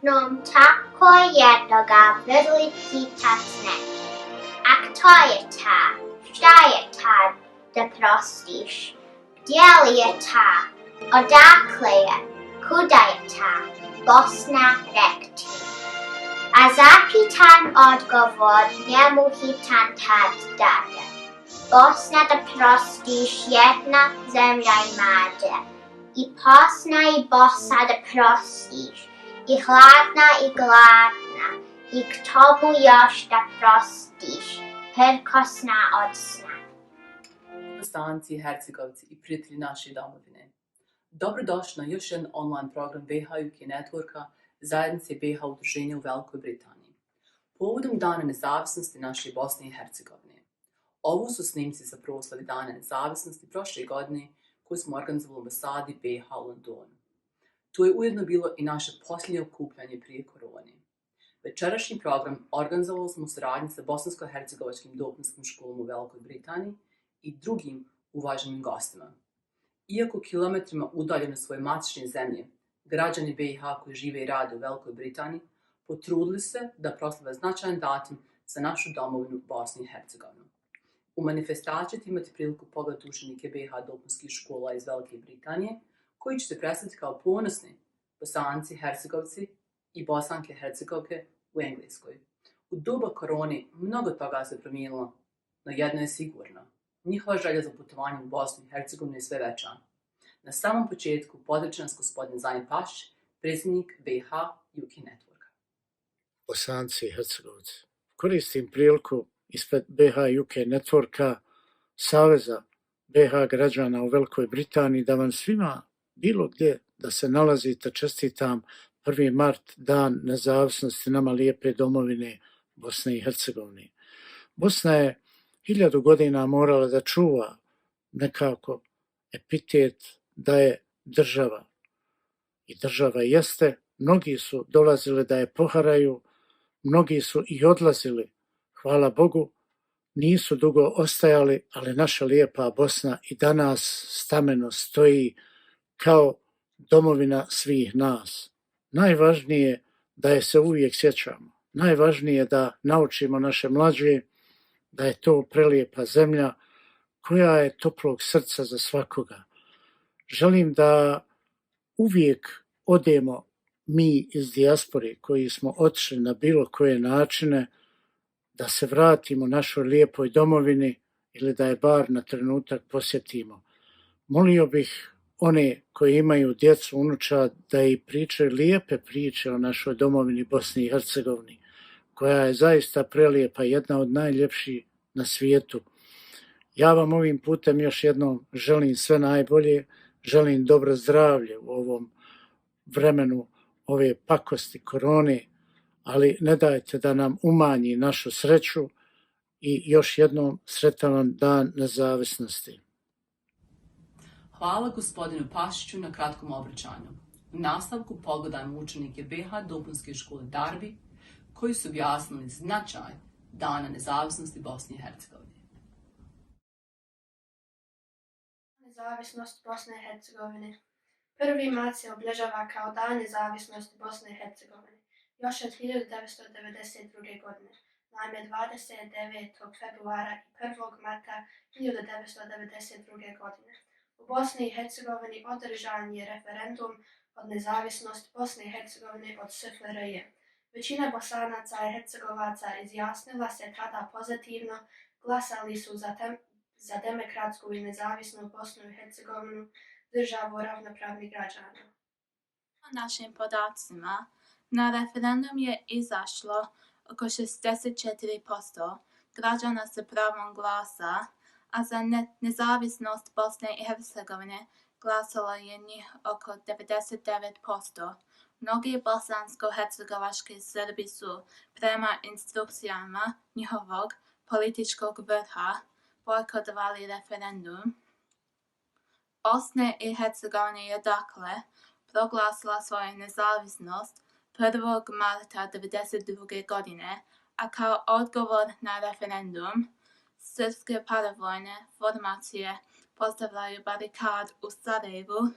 Nom tako jednoga velicitatne. A kto je ta? Šta je ta da prostiš? Gdje li je ta? Odakle je? Kuda je ta? Bosna rekti. A zapitan odgovor njemu hitan tad dade. Bosna da prostiš jedna zemlja imade. I posna i bosa da prostiš. I hladna i gladna. I k tomu još da prostiš. Herkosna od sna. Bosanci i Hercegovci i prijatelji naše domovine. Dobrodošli na još jedan online program BiH UK Networka zajednice BiH udruženja u Velikoj Britaniji. Povodom Dana nezavisnosti naše Bosne i Hercegovine. Ovo su snimci za proslavi Dana nezavisnosti prošle godine koju smo organizovali u ambasadi BiH u Londonu. To je ujedno bilo i naše posljednje okupljanje prije korone. Večerašnji program organizovali smo u saradnji sa Bosansko-hercegovačkim dopunskim školom u Velikoj Britaniji i drugim uvaženim gostima. Iako kilometrima udaljeni od svoje matične zemlje, građani BiH koji žive i rade u Velikoj Britaniji potrudili se da proslave značajan datum za našu domovinu Bosnu i Hercegovinu. U manifestaciji ćete imati priliku pogledati učenike BiH dopunskih škola iz Velike Britanije, koji će se predstaviti kao ponosni Bosanci, Hercegovci i Bosanke Hercegovke u Engleskoj. U doba korone mnogo toga se promijenilo, no jedno je sigurno. Njihova želja za putovanje u Bosnu i Hercegovinu je sve veća. Na samom početku pozdravlja nas gospodin Zaim Pašić, predsjednik BiH UK Networka. Bosanci i Hercegovci. Koristim priliku ispred BiH UK Networka, Saveza BiH građana u Velikoj Britaniji, da vam svima bilo gdje da se nalazite čestitam 1. mart, dan nezavisnosti nama lijepe domovine Bosne i Hercegovine. Bosna je 1000 godina morala da čuva nekako epitet da je država. I država jeste. Mnogi su dolazili da je poharaju, mnogi su i odlazili, hvala Bogu, nisu dugo ostajali, ali naša lijepa Bosna i danas stameno stoji kao domovina svih nas. Najvažnije je da je se uvijek sjećamo. Najvažnije je da naučimo naše mlađe da je to prelijepa zemlja koja je toplog srca za svakoga. Želim da uvijek odemo mi iz dijaspore koji smo otišli na bilo koje načine, da se vratimo našoj lijepoj domovini ili da je bar na trenutak posjetimo. Molio bih one koji imaju djecu, unučad, da i pričaju lijepe priče o našoj domovini Bosni i Hercegovini, koja je zaista prelijepa, jedna od najljepših na svijetu. Ja vam ovim putem još jednom želim sve najbolje, želim dobro zdravlje u ovom vremenu ove pakosti korone, ali ne dajte da nam umanji našu sreću i još jednom sretan vam dan nezavisnosti. Hvala gospodinu Pašiću na kratkom obraćanju. U nastavku pogledajmo učenike BiH dopunske škole Derby, koji su objasnili značaj Dana nezavisnosti Bosne i Hercegovine. Nezavisnost Bosne i Hercegovine. 1. mart se obilježava kao Dan nezavisnosti Bosne i Hercegovine, još od 1992. godine. Naime, 29. februara i 1. marta 1992. godine. U Bosni i Hercegovini održan je referendum od nezavisnosti Bosne i Hercegovine od SFRJ. Većina Bosanaca i Hercegovaca izjasnila se tada pozitivno, glasali su za demokratsku i nezavisnu Bosnu i Hercegovinu, državu ravnopravnih građana. Po našim podacima, na referendum je izašlo oko 64% građana sa pravom glasa, a za nezavisnost Bosne i Hercegovine glasalo je njih oko 99%. Mnogi bosansko-hercegovački Srbi su prema instrukcijama njihovog političkog vrha bojkotovali referendum. Bosna i Hercegovina je dakle proglasila svoju nezavisnost 1. marta 1992. godine, a kao odgovor na referendum, srpske paravojne formacije postavljaju barikad u Sarajevu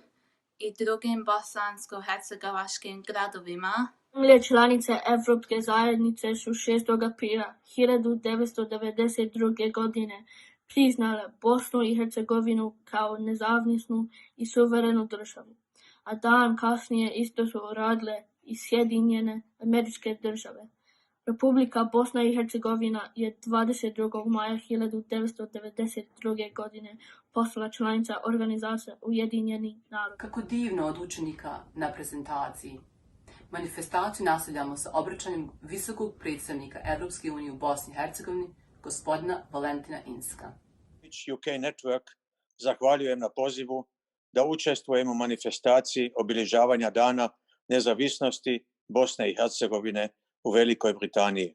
i drugim bosansko-hercegovačkim gradovima, Zemlje članice Evropske zajednice su 6. aprila 1992. godine priznale Bosnu i Hercegovinu kao nezavisnu i suverenu državu, a dan kasnije isto su uradile i Sjedinjene Američke Države. Republika Bosna i Hercegovina je 22. maja 1992. godine postala članica Organizacije Ujedinjenih naroda. Kako divno od učenika na prezentaciji. Manifestaciju nastavljamo sa obraćanjem visokog predstavnika Evropske unije u Bosni i Hercegovini, gospodina Valentina Inska. UK Network zahvaljujem na pozivu da učestvujemo u manifestaciji obilježavanja Dana nezavisnosti Bosne i Hercegovine u Velikoj Britaniji.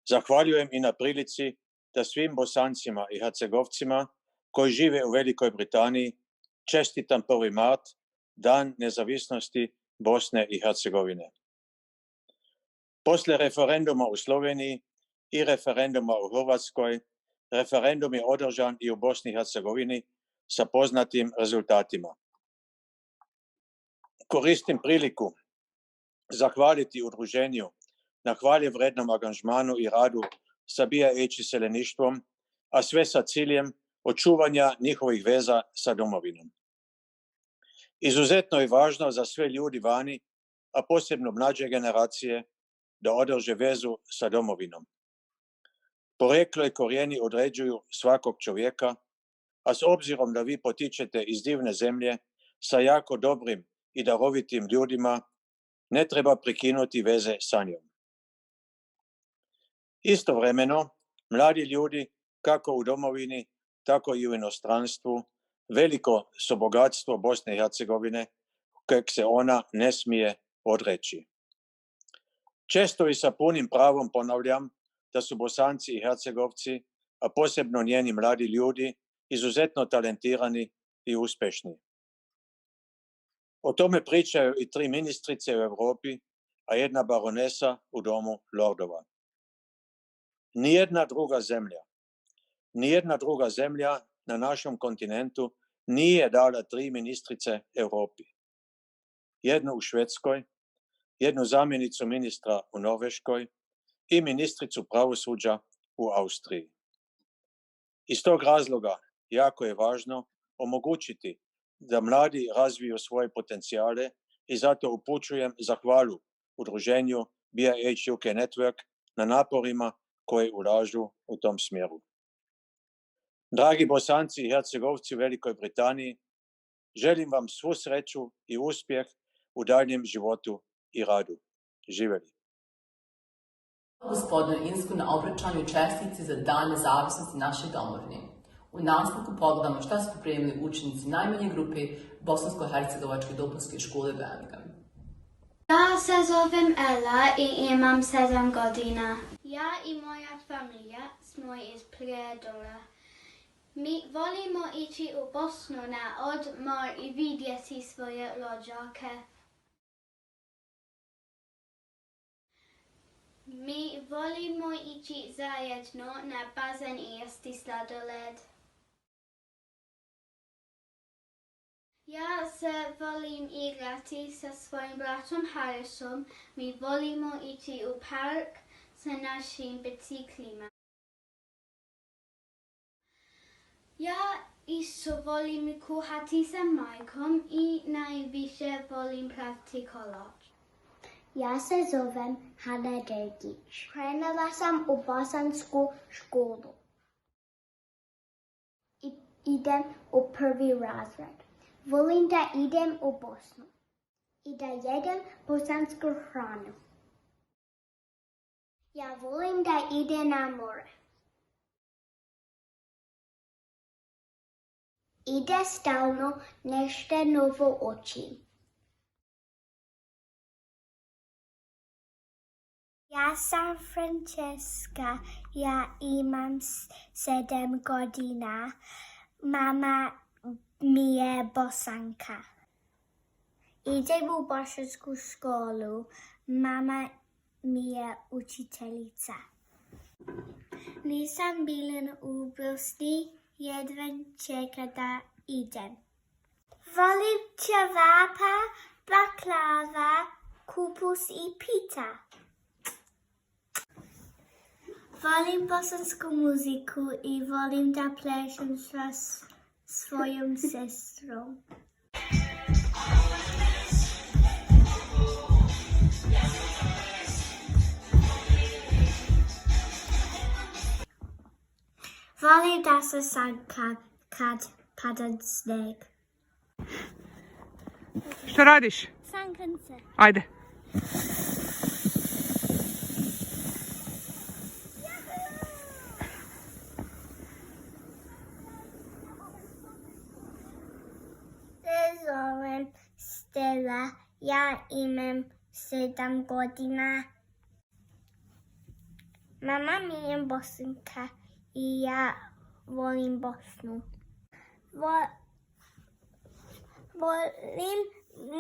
Zahvaljujem i na prilici da svim Bosancima i Hercegovcima koji žive u Velikoj Britaniji čestitam 1. mart, Dan nezavisnosti Bosne i Hercegovine. Poslije referenduma u Sloveniji i referenduma u Hrvatskoj, referendum je održan i u Bosni i Hercegovini sa poznatim rezultatima. Koristim priliku zahvaliti udruženju na hvale vrednom angažmanu i radu sa BIH iseljeništvom, a sve sa ciljem očuvanja njihovih veza sa domovinom. Izuzetno je važno za sve ljudi vani, a posebno mlađe generacije, da održe vezu sa domovinom. Poreklo i korijeni određuju svakog čovjeka, a s obzirom da vi potičete iz divne zemlje sa jako dobrim i darovitim ljudima, ne treba prekinuti veze sa njom. Istovremeno, mladi ljudi, kako u domovini, tako i u inostranstvu, veliko su bogatstvo Bosne i Hercegovine, kojeg se ona ne smije odreći. Često i sa punim pravom ponavljam da su Bosanci i Hercegovci, a posebno njeni mladi ljudi, izuzetno talentirani i uspješni. O tome pričaju i 3 ministrice u Europi, a 1 baronesa u Domu lordova. Nijedna druga zemlja na našem kontinentu nije dala 3 ministrice Europi. 1 u Švedskoj, 1 zamjenicu ministra u Norveškoj i ministricu pravosuđa u Austriji. Iz tog razloga jako je važno omogućiti da mladi razviju svoje potencijale i zato upućujem zahvalu udruženju BIH UK Network na naporima koje ulažu u tom smjeru. Dragi Bosanci i Hercegovci u Velikoj Britaniji, želim vam svu sreću i uspjeh u daljnjem životu i radu. Živjeli! Gospodinu Insku na obraćanju čestitci za Dan nezavisnosti naše domovine. U nastavku pogledamo šta su pripremili učenici najmanje grupe Bosansko-hercegovačke dopunske škole Birmingham. Ja se zovem Ela i imam 7 godina. Ja i moja familija smo iz Prijedola. Mi volimo ići u Bosnu na odmor i vidjeti svoje rođake. Mi volimo ići zajedno na bazen i jesti sladoled. Ja se volim igrati sa svojim bratom Harisom. Mi volimo ići u park sa našim biciklima. Ja isto volim kuhati sa majkom i najviše volim praviti kolač. Ja se zovem Hana Dergić. Krenula sam u bosansku školu. Idem u 1. razred. Volim da idem u Bosnu i da jedem bosansku hranu. Ja volim da idem na more. Ide stalno nešto novo učim. Ja sam Francesca, ja imam 7 godina. Mama mi je Bosanka. Idem u bosansku školu. Mama mi je učiteljica. Nisam bila u Bosni, jedva čeka da idem. Volim ćevapa, baklava, kupus i pita. Volim bosansku muziku i volim da plešem sa svojom sestrom. Volim da se san kad pada sneg. Šta radiš? Sankam se. Ajde. Zovem Stella, ja imam 7 godina. Mama mi je Bosanka i ja volim Bosnu. Volim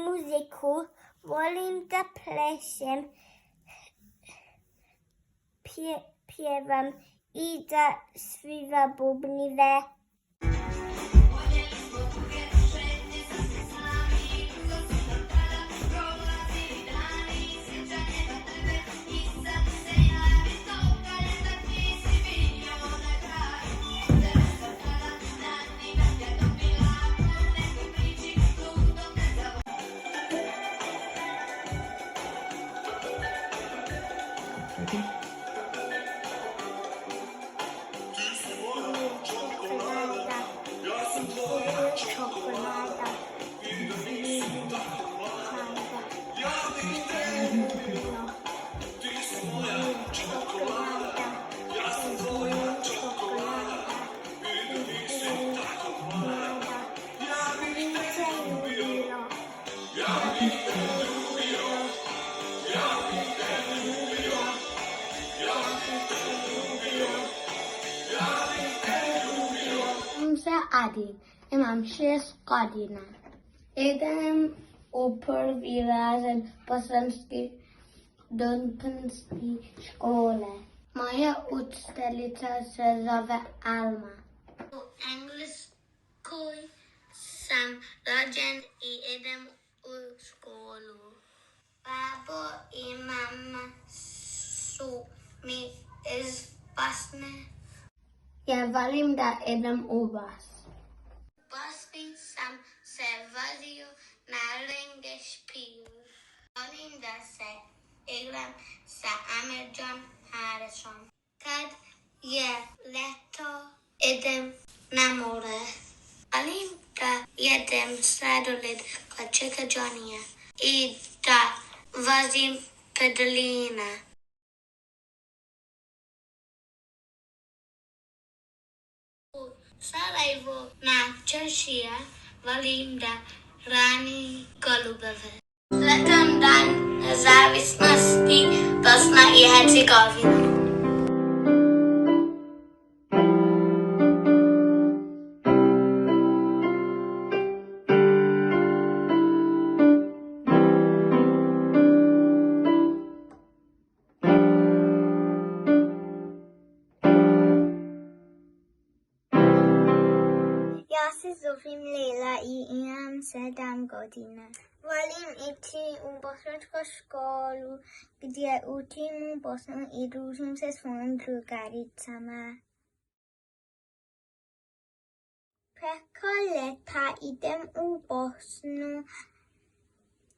muziku, volim da plešem, pjevam i da sviva bubnjive. Adi, imam 6 godina. Idem u prvi razred bosanske dunpanske škole. Moja učiteljica se zove Alma. U Engleskoj sam rođen i idem u školu. Babo i mama su mi iz Bosne. Ja volim da idem u Bosnu. Bosni sam se vozio na ringe špilu. Volim da se igram sa Amir Harrisom. Kad je leto, idem na more. Volim da jedem sladoled kod Čika Johnnyja i da vozim pedaline. Sarajevo na čaršija volim da hrani golubove. Sretan dan nezavisnosti Bosna i Hercegovina. Ja se zovem Lela i imam 7 godina. Volim ići u bosansku školu gdje učim Bosnu i družim se svojim drugaricama. Preko leta idem u Bosnu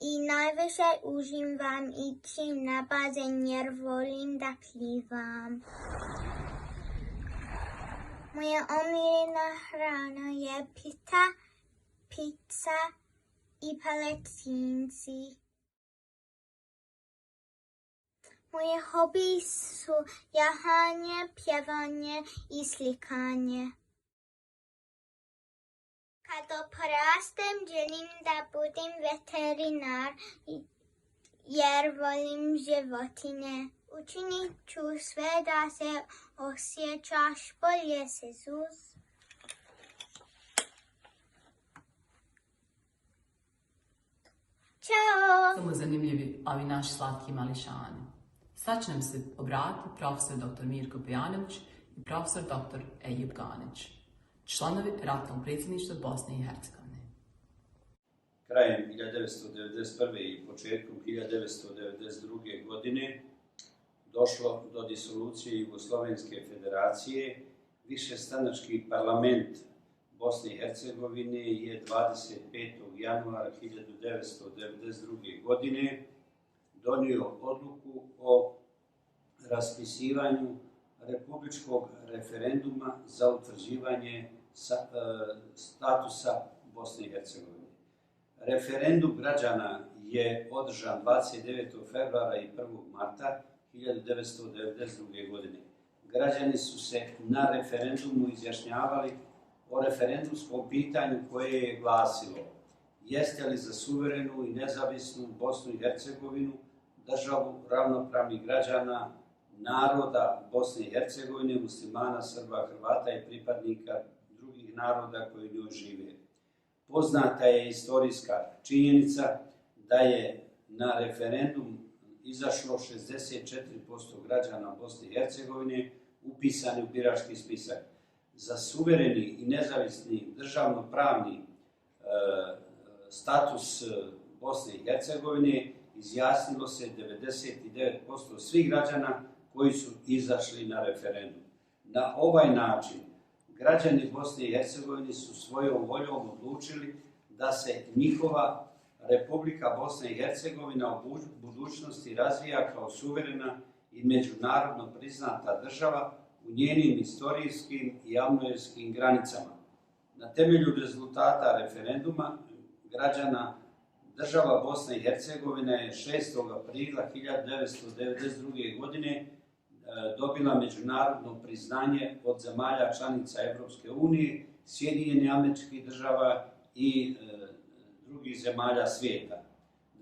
i najviše uživam ići na bazen jer volim da plivam. Moja omiljena hrana je pizza i palacinci. Moje hobby su jahanje, pjevanje i slikanje. Kada porastem želim da budem veterinar jer volim životinje. Učinit ću sve da se osjećaš bolje, Sezus. Ćao! Samo zanimljivi, ali naši slatki mališani. Sad će nam se obratiti profesor dr. Mirko Pejanović i profesor dr. Ejub Ganić, članovi ratnog predsjedništva Bosne i Hercegovine. krajem 1991. i početkom 1992. godine došlo do disolucije Jugoslovenske federacije. Višestranački parlament Bosne i Hercegovine je 25. januara 1992. godine donio odluku o raspisivanju republičkog referenduma za utvrđivanje statusa Bosne i Hercegovine. Referendum građana je održan 29. februara i 1. marta 1992. godine. Građani su se na referendumu izjašnjavali o referendumskom pitanju koje je glasilo: jeste li za suverenu i nezavisnu Bosnu i Hercegovinu, državu ravnopravnih građana, naroda Bosne i Hercegovine, muslimana, Srba, Hrvata i pripadnika drugih naroda koji u njoj žive. Poznata je istorijska činjenica da je na referendum izašlo 64% građana Bosne i Hercegovine upisani u birački spisak. Za suvereni i nezavisni državno-pravni status Bosne i Hercegovine izjasnilo se 99% svih građana koji su izašli na referendum. Na ovaj način građani Bosne i Hercegovine su svojom voljom odlučili da se njihova Republika Bosna i Hercegovina u budućnosti razvija kao suverena i međunarodno priznata država u njenim istorijskim i avnojevskim granicama. Na temelju rezultata referenduma građana država Bosna i Hercegovina je 6. aprila 1992. godine dobila međunarodno priznanje od zemalja članica Evropske unije, Sjedinjenih Američkih Država i drugih zemalja svijeta.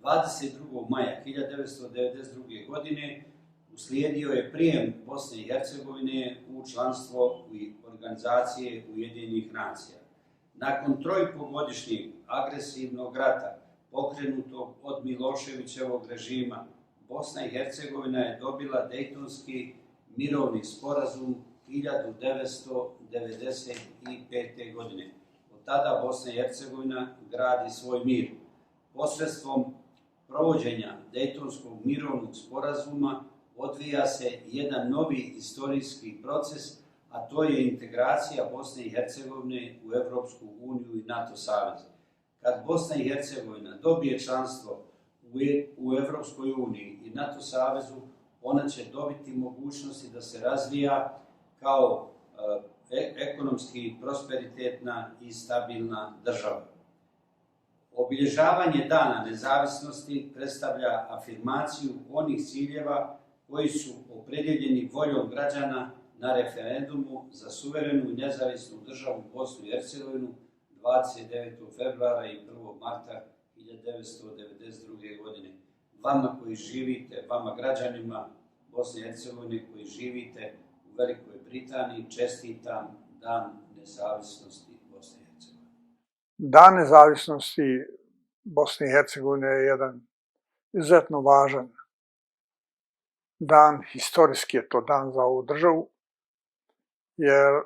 22. maja 1992. godine uslijedio je prijem Bosne i Hercegovine u članstvo Organizacije Ujedinjenih nacija. Nakon trojpogodišnjeg agresivnog rata pokrenutog od Miloševićevog režima, Bosna i Hercegovina je dobila Dejtonski mirovni sporazum 1995. godine. Od tada Bosna i Hercegovina gradi svoj mir. Posredstvom provođenja Dejtonskog mirovnog sporazuma odvija se jedan novi istorijski proces, a to je integracija Bosne i Hercegovine u Evropsku uniju i NATO savez. Kad Bosna i Hercegovina dobije članstvo u Evropskoj uniji i NATO savezu, ona će dobiti mogućnosti da se razvija kao ekonomski prosperitetna i stabilna država. Obilježavanje Dana nezavisnosti predstavlja afirmaciju onih ciljeva koji su opredjeljeni voljom građana na referendumu za suverenu i nezavisnu državu Bosnu i Hercegovinu 29. februara i 1. marta 1992. godine. Vama koji živite, vama građanima Bosne i Hercegovine koji živite u Velikoj Britaniji, čestitam Dan nezavisnosti Bosne i Hercegovine. Dan nezavisnosti Bosne i Hercegovine je jedan izuzetno važan dan, historijski je to dan za ovu državu, jer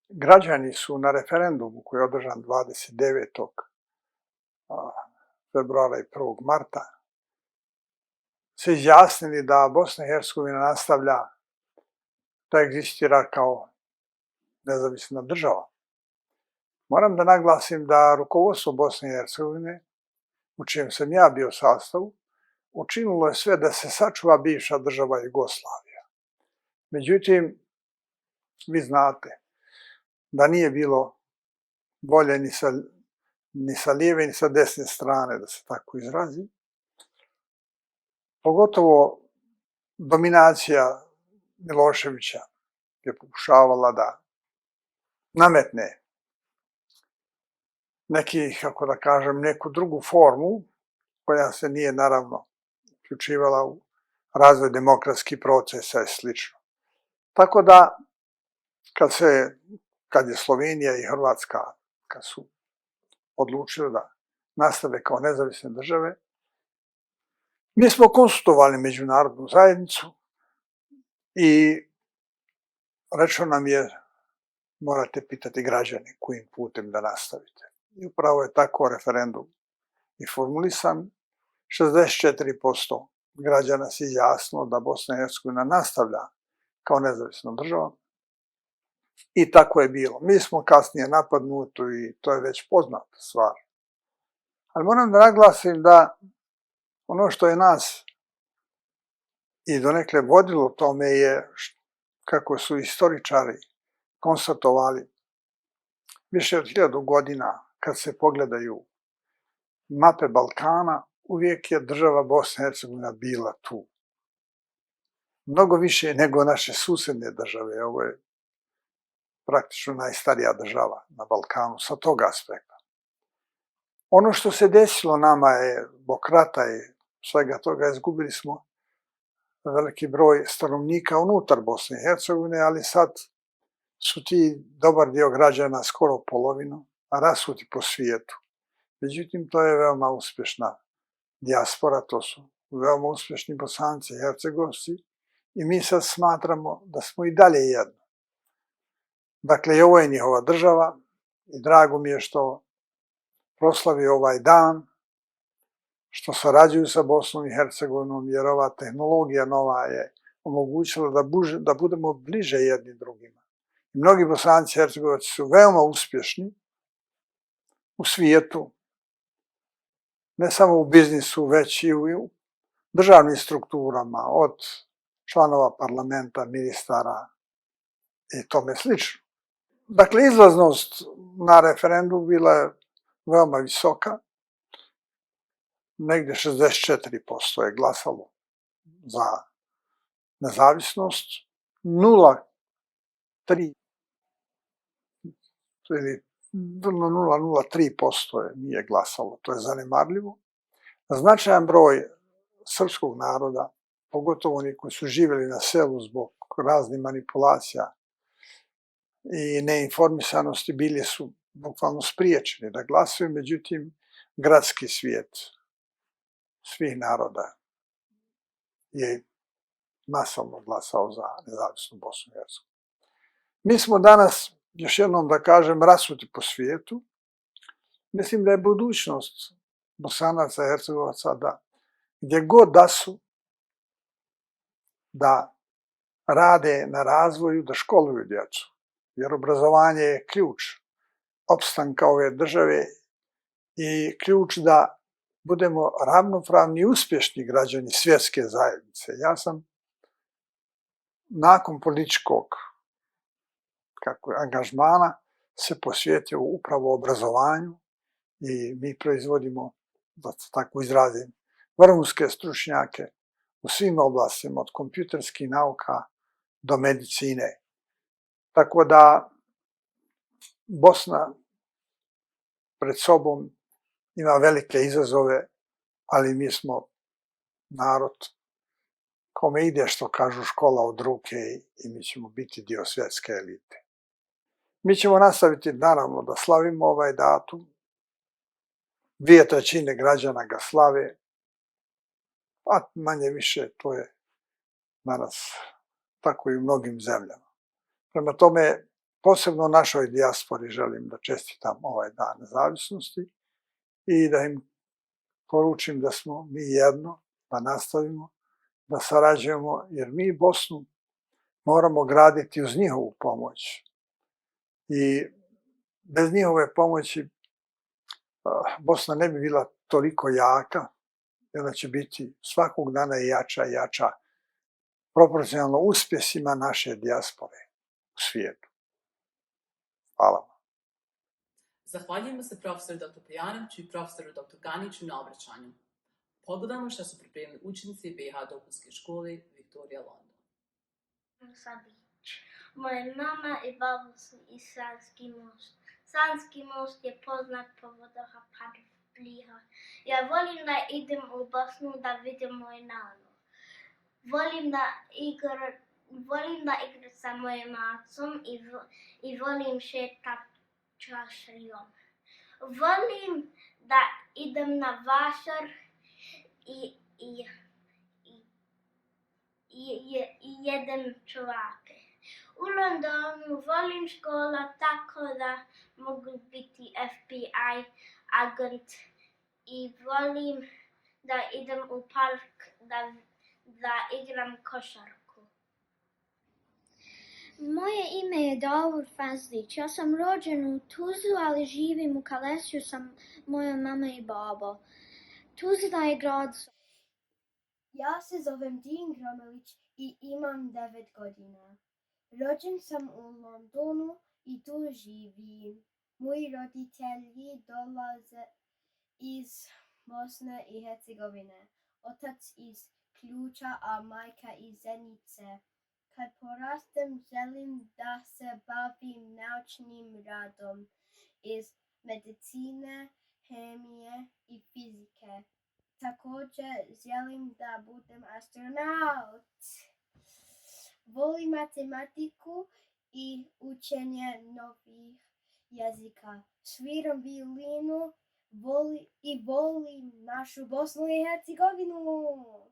građani su na referendumu koji je održan 29. februara i 1. marta se izjasnili da Bosna i Hercegovina nastavlja da egzistira kao nezavisna država. Moram da naglasim da rukovodstvo Bosne i Hercegovine, u čijem sam ja bio sastavu, učinilo je sve da se sačuva bivša država Jugoslavija. Međutim, vi znate da nije bilo volje ni sa lijeve ni sa desne strane, da se tako izrazi. Pogotovo dominacija Miloševića je pokušavala da nametne kako da kažem, neku drugu formu, koja se nije naravno uključivala u razvoj demokratskih procesa i slično. Tako da, kad je Slovenija i Hrvatska, kad su odlučili da nastave kao nezavisne države, mi smo konsultovali međunarodnu zajednicu i rečeno nam je: morate pitati građane kojim putem da nastavite. I upravo je tako referendum i formulisan, 64% građana se izjasnilo da Bosna i Hercegovina nastavlja kao nezavisna država. I tako je bilo. Mi smo kasnije napadnuti i to je već poznata stvar. Ali moram da naglasim da ono što je nas i donekle vodilo tome je, kako su istoričari konstatovali, više od 1000 godina kad se pogledaju mape Balkana, uvijek je država Bosna i Hercegovina bila tu. Mnogo više nego naše susedne države. Ovo je praktično najstarija država na Balkanu sa tog aspekta. Ono što se desilo nama je, zbog rata i svega toga, izgubili smo veliki broj stanovnika unutar Bosne i Hercegovine, ali sad su ti dobar dio građana, skoro polovinu, rasuti po svijetu. Međutim, to je veoma uspješna dijaspora, to su veoma uspješni Bosanci i Hercegovci i mi sad smatramo da smo i dalje jedno. Dakle, i ovo je njihova država i drago mi je što proslavi ovaj dan, što sarađuju sa Bosnom i Hercegovinom, jer ova tehnologija nova je omogućila da budemo bliže jedni drugima. Mnogi Bosanci i Hercegovci su veoma uspješni u svijetu, ne samo u biznisu, već i u državnim strukturama, od članova parlamenta, ministara i tome slično. Dakle, izlaznost na referendum bila je veoma visoka, negdje 64% je glasalo za nezavisnost, 0,3 ili 0,03% nije glasalo, to je zanemarljivo. Značajan broj srpskog naroda, pogotovo oni koji su živjeli na selu zbog raznih manipulacija i neinformisanosti, bili su bukvalno spriječeni da glasuju, međutim, gradski svijet svih naroda je masovno glasao za nezavisnu Bosnu i Hercegovinu. Mi smo danas, još jednom da kažem, rasuti po svijetu. Mislim da je budućnost Bosanaca i Hercegovaca da gdje god da su, da rade na razvoju, da školuju djecu. Jer obrazovanje je ključ opstanka ove države i ključ da budemo ravnopravni i uspješni građani svjetske zajednice. Ja sam nakon političkog angažmana se posvetio upravo obrazovanju i mi proizvodimo, da se tako izrazim, vrhunske stručnjake u svim oblastima, od kompjuterskih nauka do medicine. Tako da Bosna pred sobom ima velike izazove, ali mi smo narod kome ide, što kažu, škola od ruke i mi ćemo biti dio svjetske elite. Mi ćemo nastaviti, naravno, da slavimo ovaj datum. 2/3 građana ga slave, a manje više to je danas tako i u mnogim zemljama. Prema tome, posebno našoj dijaspori želim da čestitam ovaj dan nezavisnosti i da im poručim da smo mi jedno, da nastavimo, da sarađujemo, jer mi Bosnu moramo graditi uz njihovu pomoć. I bez njihove pomoći Bosna ne bi bila toliko jaka, i ona će biti svakog dana jača i jača, proporcionalno uspjesima naše dijaspore u svijetu. Hvala vam. Zahvaljujemo se profesoru dr. Pejanoviću i profesoru dr. Ganiću na obraćanju. Pogledamo što su pripremili učenici BiH dopunske škole Viktorija London. Moja mama i babo su iz Sanski most. Sanski most je poznat po vodopadu Pliha. Ja volim da idem u Bosnu da vidim moj narod. Volim da igram sa mojim macom i volim šetat čašrijom. Volim da idem na vašar i jedem čuvake. U Londonu volim škola tako da mogu biti FBI agent i volim da idem u park da igram košarku. Moje ime je Davor Fazlić. Ja sam rođen u Tuzli, ali živim u Kalesiju sa mojom mama i babo. Tuzla je grad. Ja se zovem Din Gromelić i imam 9 godina. Rođen sam u Londonu i tu živim. Moji roditelji dolaze iz Bosne i Hercegovine. Otac iz Ključa, a majka iz Zenice. Kad porastem, želim da se bavim naučnim radom iz medicine, hemije i fizike. Također želim da budem astronaut. Volim matematiku i učenje novih jezika. Sviram violinu i volim našu Bosnu i Hercegovinu.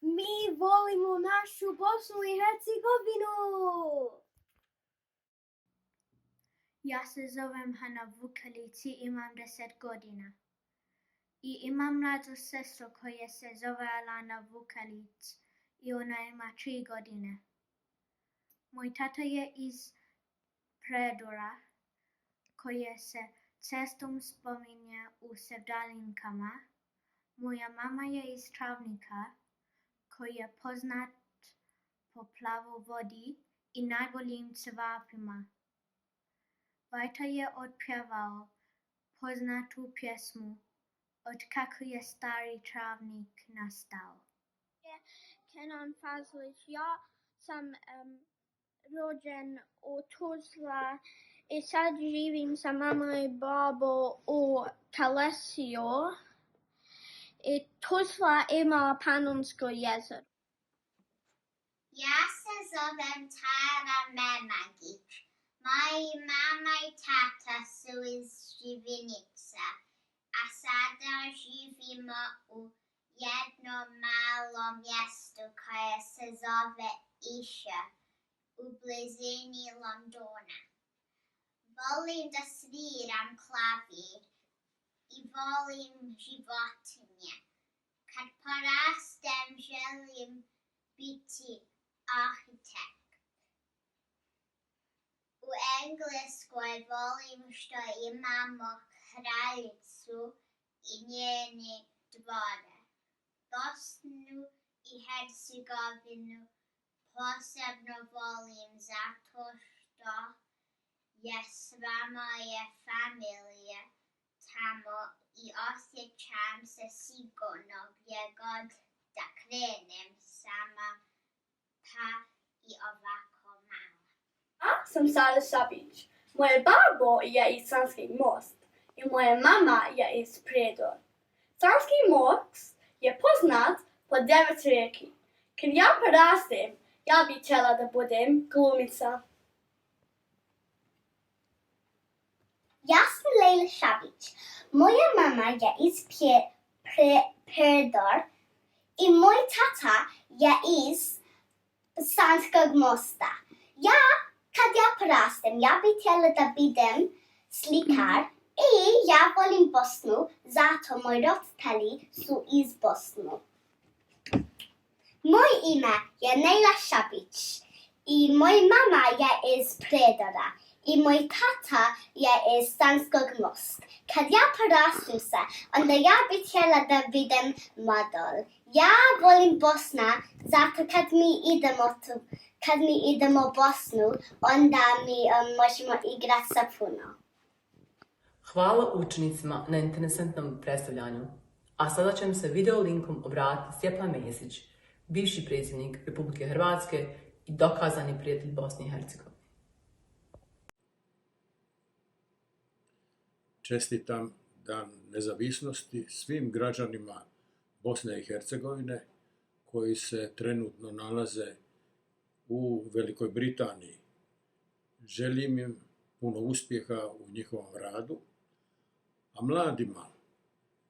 Mi volimo našu Bosnu i Hercegovinu. Ja se zovem Hana Vukalić i imam 10 godina. I imam mlađu sestru koja se zove Alana Vukalić i ona ima 3 godine. Moj tata je iz Predora koja se cestom spominje u Sevdalinkama. Moja mama je iz Travnika koji je poznat po plavoj vodi i najboljim cevapima. Vajta je otpjevao poznatu pjesmu Od kako je stari Travnik nastao. Kenan Fazlić, ja sam rođen u Tuzla i sad živim sa mamom i babo u Kalesiju. I Tuzla ima Panonsko jezero. Ja se zovem Tara Memagić. Moji mama i tata su iz Živinice, a sada živimo u jednom malom mjestu koje se zove Iša u blizini Londona. Volim da sviram klavir i volim životinje. Kad porastem želim biti arhitekt. U Engleskoj volim što imamo kraljicu i njene dvore. Bosnu i Hercegovinu posebno volim zato što je sva moja familija tamo i osjećam se sigurno gdje god da krenem sama, pa i ovako malo. Ja sam Sara Šabić. Moje babo je iz Sanski Most i moja mama je iz Predor. Sanski Most je poznat po 9 rijeki. Kad ja porastem, ja bih htjela da budem glumica. Ja sam Lejla Šabić. Moja mama je iz Predor i moj tata je iz Sanskog Mosta. Kad ja porastem, ja bih htjela da budem slikar i ja volim Bosnu, zato moji roditelji su iz Bosnu. Moj ime je Lejla Šabić i moj mama je iz Predora i moj tata je iz Sanskog Most. Kad ja porastem se, onda ja bih htjela da budem model. Ja volim Bosna, zato kad mi idemo u Bosnu, onda mi možemo igrati sa puno. Hvala učenicima na interesantnom predstavljanju. A sada ćemo se video linkom obratiti Stjepan Mesić, bivši predsjednik Republike Hrvatske i dokazani prijatelj Bosne i Hercegovine. Čestitam Dan nezavisnosti svim građanima Bosne i Hercegovine koji se trenutno nalaze u Velikoj Britaniji. Želim im puno uspjeha u njihovom radu, a mladima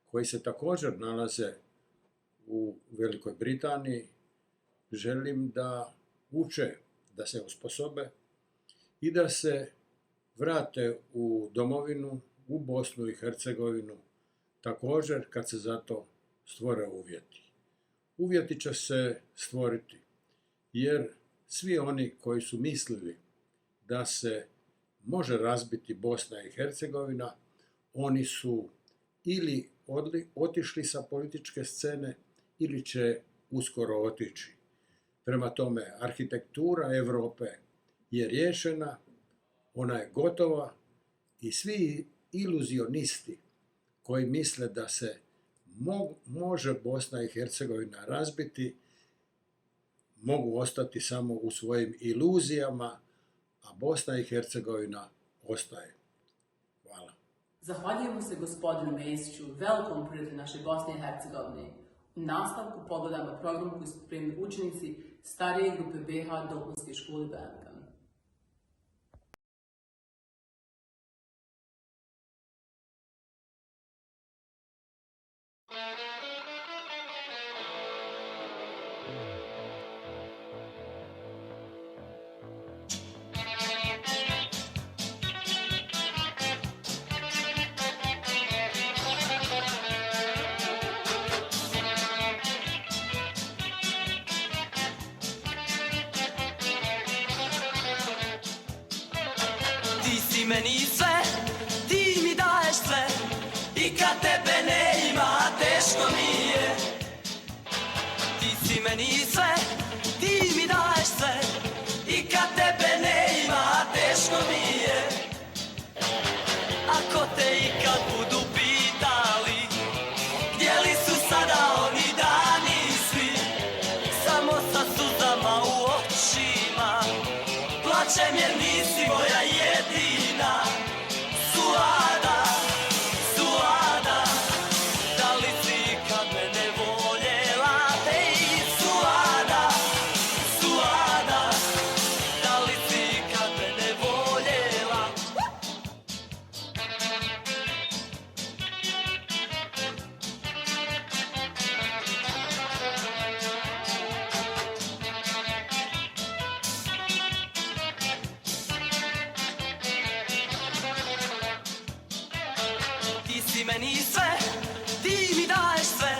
koji se također nalaze u Velikoj Britaniji želim da uče, da se osposobe i da se vrate u domovinu, u Bosnu i Hercegovinu, također kad se za to stvore uvjeti. Uvjeti će se stvoriti jer svi oni koji su mislili da se može razbiti Bosna i Hercegovina, oni su ili otišli sa političke scene ili će uskoro otići. Prema tome, arhitektura Europe je riješena, ona je gotova i svi iluzionisti koji misle da se može Bosna i Hercegovina razbiti, mogu ostati samo u svojim iluzijama, a Bosna i Hercegovina ostaje. Hvala. Zahvaljujemo se gospodinu Mesiću, velikom prijatelju naše Bosne i Hercegovine. U nastavku pogledamo program koji su pripremili učenici starije grupe BH Dopunske škole Birmingham. Ti meni sve, ti mi daješ sve i kad tebe ne ima teško mi je. Ti si meni sve, ti mi daješ sve i kad tebe ne ima teško mi je. Ako te ikad budu pitali gdje li su sada oni dani svi, samo sa suzama u očima plačem jer nisi moja jedina. Suada, Suada, da li si kad mene voljela? Ej, Suada, Suada, da li si kad mene voljela? Ti si meni sve, ti mi daješ sve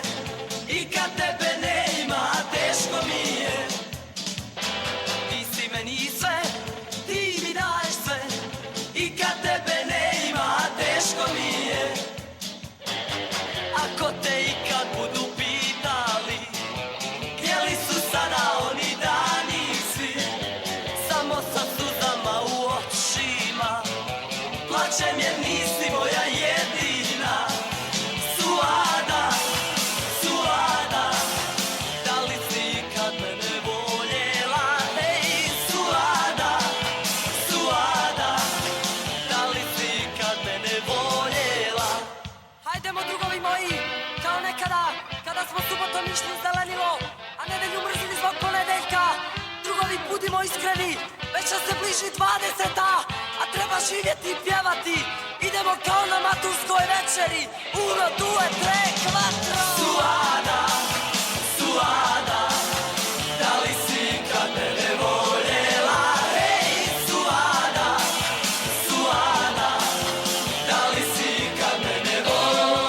i kad tebe ne ima teško mi je. Ti si meni sve, ti mi daješ sve i kad tebe ne ima teško mi je. Ako te ikad budu pitali gdje li su sada oni dani svi, samo sa suzama u očima plačem jer nisi moja jedina. Suada, Suada, da li si kad mene voljela? Ej, Suada, Suada, da li si kad mene voljela? Hajdemo drugovi moji, kao nekada, kada smo subotom išli u zelenilo, a nedelju mrzili zbog ponedeljka. Drugovi, budimo iskreni, već se bliži 20. a treba živjeti i pjevati. Idemo kao na maturskoj večeri, 1, 2, 3, 4. Suada, Suada, da li si kad mene voljela? Ej, Suada, Suada, da li si kad mene voljela?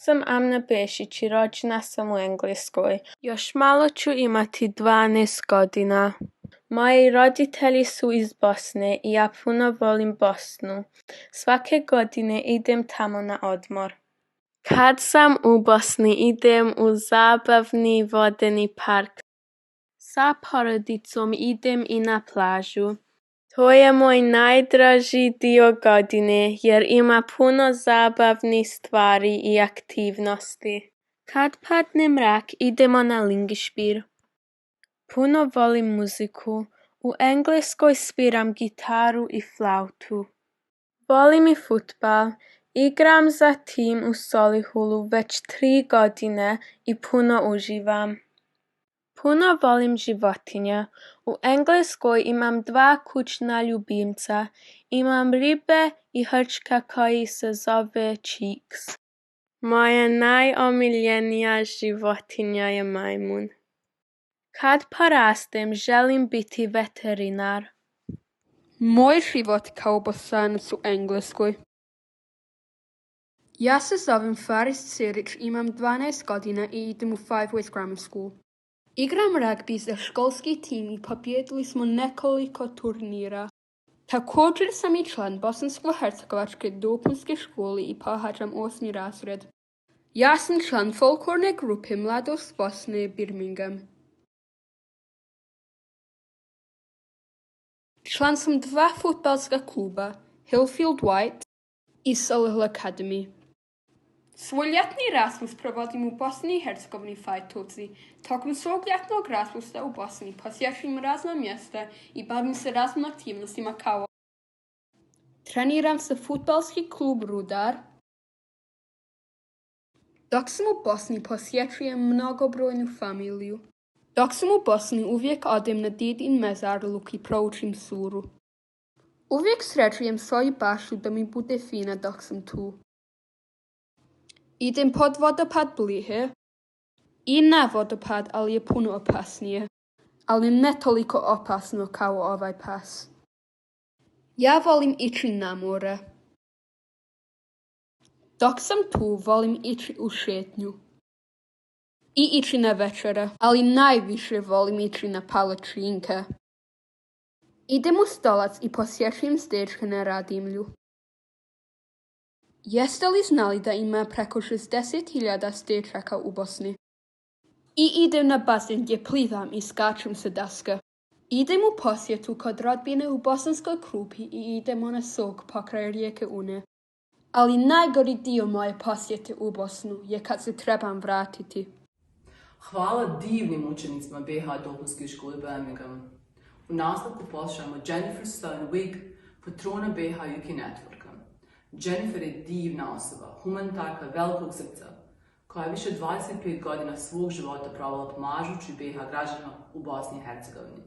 Sam Amna Bešić i rođena sam u Engleskoj. Još malo ću imati 12 godina. Moji roditelji su iz Bosne i ja puno volim Bosnu. Svake godine idem tamo na odmor. Kad sam u Bosni idem u zabavni vodeni park. Sa porodicom idem i na plažu. To je moj najdraži dio godine jer ima puno zabavnih stvari i aktivnosti. Kad padne mrak idemo na Lingišpir. Puno volim muziku. U Engleskoj sviram gitaru i flautu. Volim i fudbal. Igram za tim u Solihulu već 3 godine i puno uživam. Puno volim životinja. U Engleskoj imam 2 kućna ljubimca. Imam ribe i hrčka koji se zove Cheeks. Moja najomiljenija životinja je majmun. Kad porastem želim biti veterinar. Moj život kao Bosanac u Engleskoj. Ja se zovem Faris Sirić, imam 12 godina i idem u Five Ways Grammar School. Igram rugby za školski tim i pobjedili smo nekoliko turnira. Također sam i član Bosansko-hercegovačke dopunske škole i pohađam 8. razred. Ja sam član folklorne grupe Mladost Bosne Birmingham. Član sam 2 fudbalska kluba, Hillfield White i Solihull Academy. Svoj ljetni Rasmus provodim u Bosni i Hercegovini Fajtovci. Tokom svog ljetnog raspusta u Bosni posjećujem razna mjesta i bavim se raznim aktivnostima kao treniram se fudbalski klub Rudar. Dok sam u Bosni posjećujem mnogobrojnu familiju. Dok sam u Bosni uvijek odem na djedin mezarluk i proučim suru. Uvijek sređujem svoju baštu da mi bude fina dok sam tu. Idem pod vodopad Blihe i na vodopad, ali je puno opasnije. Ali ne toliko opasno kao ovaj pas. Ja volim ići na more. Dok sam tu volim ići u šetnju. I ići na večere, ali najviše volim ići na palačinke. Idem u Stolac i posjećujem stečke na Radimlju. Jeste li znali da ima preko 60.000 stečaka u Bosni? I idem na bazen gdje plivam i skačem sa daske. Idem u posjetu kod rodbine u Bosanskoj Krupi i idemo na sok pokraj rijeke Une. Ali najgori dio moje posjete u Bosnu je kad se trebam vratiti. Hvala divnim učenicima BH dopunske škole Birmingham. U nastavku poslušamo Jennifer Stone Wig, patrona BH UK Networka. Jennifer je divna osoba, humanitarka velikog srca, koja je više 25 godina svog života provela pomažući BH građanima u Bosni i Hercegovini.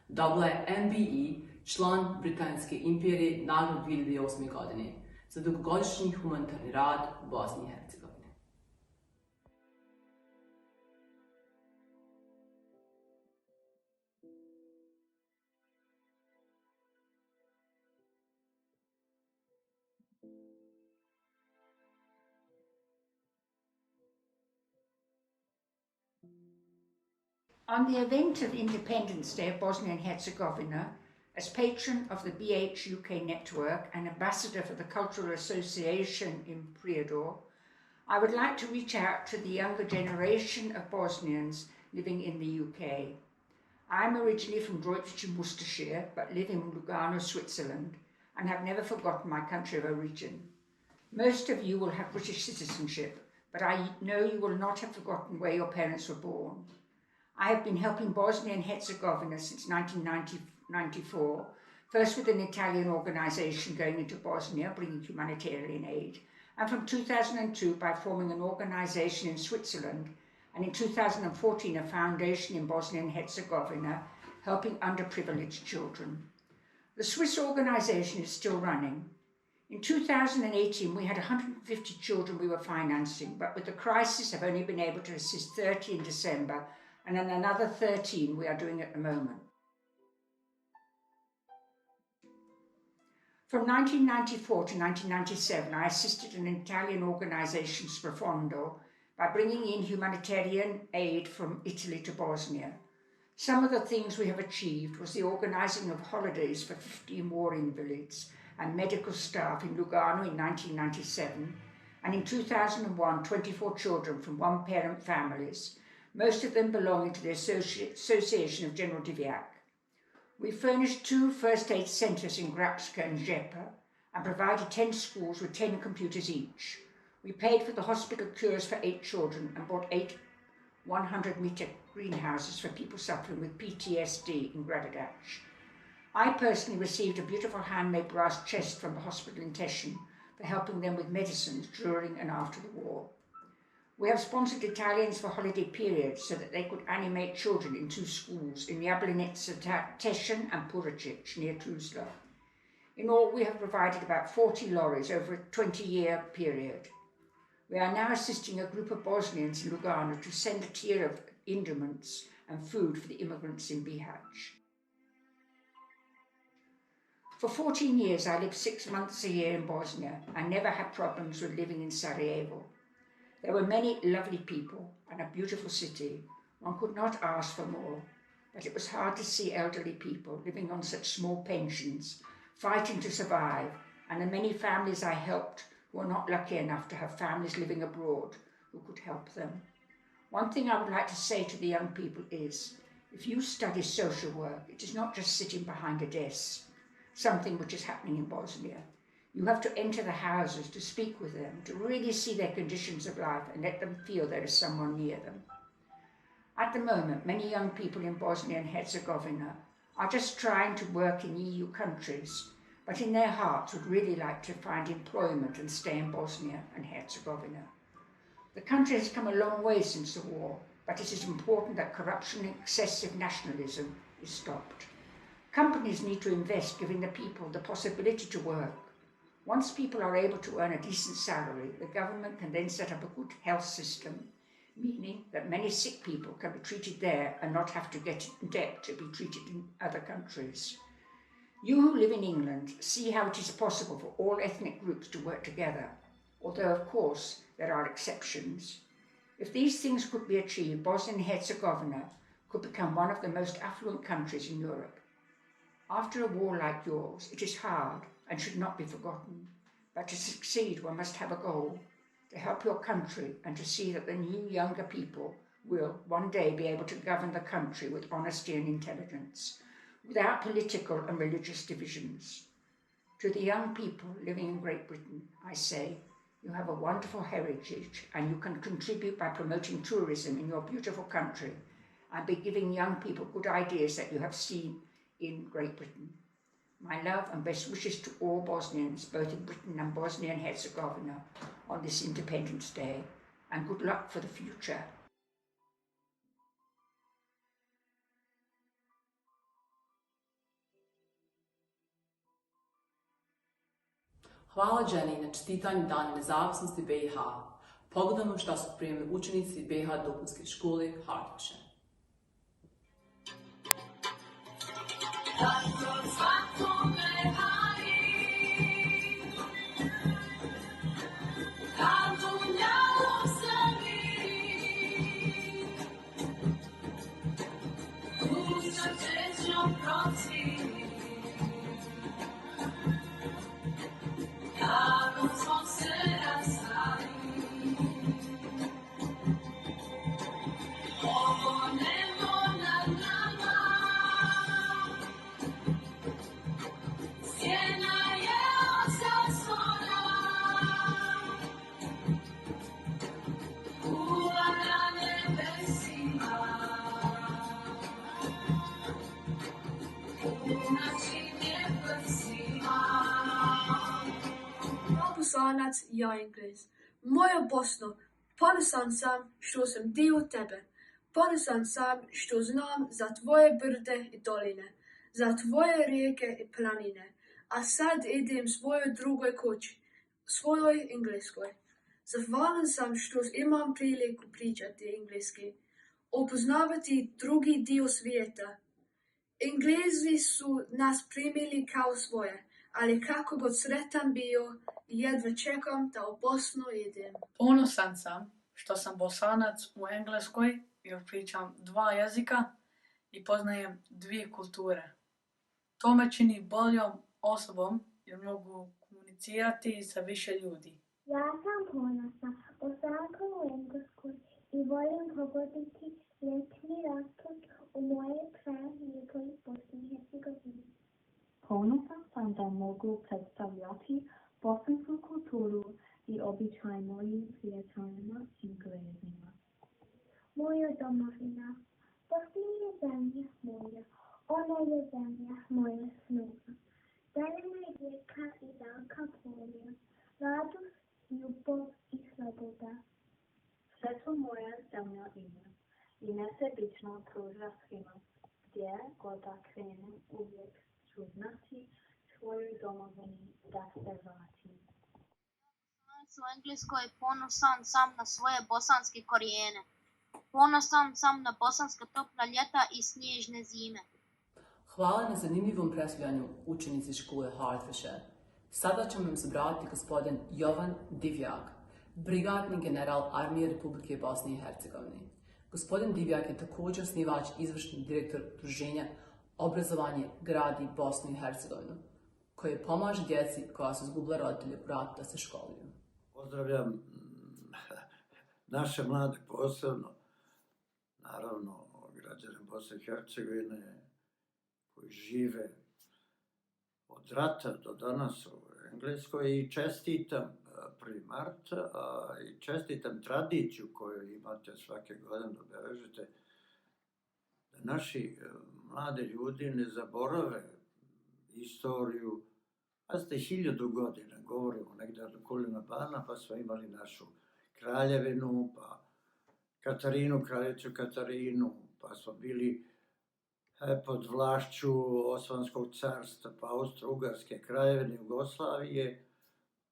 Dobila je MBE, član Britanske imperije, nagradu 2008. godine za dugogodišnji humanitarni rad u Bosni i Hercegovini. On the event of Independence Day of Bosnia and Herzegovina, as patron of the BH UK network and ambassador for the Cultural Association in Prijedor, I would like to reach out to the younger generation of Bosnians living in the UK. I'm originally from Droitwich in Worcestershire, but live in Lugano, Switzerland, and have never forgotten my country of origin. Most of you will have British citizenship, but I know you will not have forgotten where your parents were born. I have been helping Bosnia and Herzegovina since 1994, first with an Italian organisation going into Bosnia, bringing humanitarian aid, and from 2002 by forming an organisation in Switzerland, and in 2014 a foundation in Bosnia and Herzegovina, helping underprivileged children. The Swiss organisation is still running. In 2018 we had 150 children we were financing, but with the crisis have only been able to assist 30 in December, and then another 13 we are doing at the moment. From 1994 to 1997, I assisted an Italian organisation, Sprofondo, by bringing in humanitarian aid from Italy to Bosnia. Some of the things we have achieved was the organising of holidays for 15 war invalids and medical staff in Lugano in 1997, and in 2001, 24 children from one-parent families, most of them belonging to the Association of General Diviac. We furnished 2 first aid centres in Grapska and Žepa and provided 10 schools with 10 computers each. We paid for the hospital cures for 8 children and bought 8 100-metre greenhouses for people suffering with PTSD in Gradac. I personally received a beautiful handmade brass chest from the hospital in Teschen for helping them with medicines during and after the war. We have sponsored Italians for holiday periods so that they could animate children in 2 schools in Jablanica, Teschen and Puricic near Tuzla. In all, we have provided about 40 lorries over a 20-year period. We are now assisting a group of Bosnians in Lugano to send a tier of induments and food for the immigrants in Bihać. For 14 years, I lived 6 months a year in Bosnia and never had problems with living in Sarajevo. There were many lovely people and a beautiful city. One could not ask for more, but it was hard to see elderly people living on such small pensions, fighting to survive, and the many families I helped who were not lucky enough to have families living abroad who could help them. One thing I would like to say to the young people is, if you study social work, it is not just sitting behind a desk, something which is happening in Bosnia. You have to enter the houses to speak with them, to really see their conditions of life and let them feel there is someone near them. At the moment, many young people in Bosnia and Herzegovina are just trying to work in EU countries, but in their hearts would really like to find employment and stay in Bosnia and Herzegovina. The country has come a long way since the war, but it is important that corruption and excessive nationalism is stopped. Companies need to invest, giving the people the possibility to work. Once people are able to earn a decent salary, the government can then set up a good health system, meaning that many sick people can be treated there and not have to get in debt to be treated in other countries. You who live in England see how it is possible for all ethnic groups to work together, although of course there are exceptions. If these things could be achieved, Bosnia and Herzegovina could become one of the most affluent countries in Europe. After a war like yours, it is hard and should not be forgotten, but to succeed one must have a goal, to help your country and to see that the new younger people will one day be able to govern the country with honesty and intelligence, without political and religious divisions. To the young people living in Great Britain, I say, you have a wonderful heritage and you can contribute by promoting tourism in your beautiful country and by giving young people good ideas that you have seen in Great Britain. My love and best wishes to all Bosnians, both in Britain and Bosnia and Herzegovina, on this Independence Day, and good luck for the future. Hvala Jenny na čestitanju Dana nezavisnosti BiH. Pogledamo šta su primili učenici BiH dopunske škole Hartuše. Poslanac ja Englez. Moja Bosno, ponosan sam što sam dio tebe. Ponosan sam što znam za tvoje brde i doline, za tvoje rijeke i planine. A sad idem svojoj drugoj kući, svojoj engleskoj. Zahvalan sam što imam priliku pričati engleski, upoznavati drugi dio svijeta. Englezi su nas primili kao svoje, ali kako god sretan bio, jedva čekam da u Bosnu idem. Ponosan sam što sam Bosanac u Engleskoj jer pričam 2 jezika i poznajem 2 kulture. To me čini boljom osobom jer mogu komunicirati sa više ljudi. Ja sam ponosna, Bosanka u Engleskoj i volim pogoditi letni raspust u moje krajini Bosni i Hercegovini. Ponosan sam da mogu predstavljati bosansku kulturu i običaj mojim prijateljima Englezima. Moja domovina, Bosna je zemlja moja, ona je zemlja moje snova. Zelena je rijeka i velika polja, radost, ljubav i sloboda. Sve to moja zemlja ima i nesebično pruža svima. Gdje god da krenem, uvijek ću znati svoju domovinu da se vratim. U Engleskoj ponosan sam na svoje bosanske korijene. Ponosan sam na bosanska topla ljeta i snježne zime. Hvala na zanimljivom predstavljanju učenici škole Hartfisher. Sada će nam se obratiti gospodin Jovan Divjak, brigadni general Armije Republike Bosne i Hercegovine. Gospodin Divjak je također osnivač i izvršni direktor Udruženja Obrazovanje gradi Bosnu i Hercegovinu, koje pomaže djeci koja su izgubila roditelje u ratu da se školuju. Pozdravljam naše mlade posebno, naravno građane Bosne i Hercegovine koji žive od rata do danas u Engleskoj i čestitam 1. mart i čestitam tradiciju koju imate svake godine da obeležite, da naši mlade ljudi ne zaborave istoriju. Pazite, 1000 godina, govorimo negdje od Kulina Bana, pa smo imali našu kraljevinu, pa Katarinu, kraljicu Katarinu, pa smo bili pod vlašću Osmanskog carstva, pa Austro-Ugarske kraljevine Jugoslavije,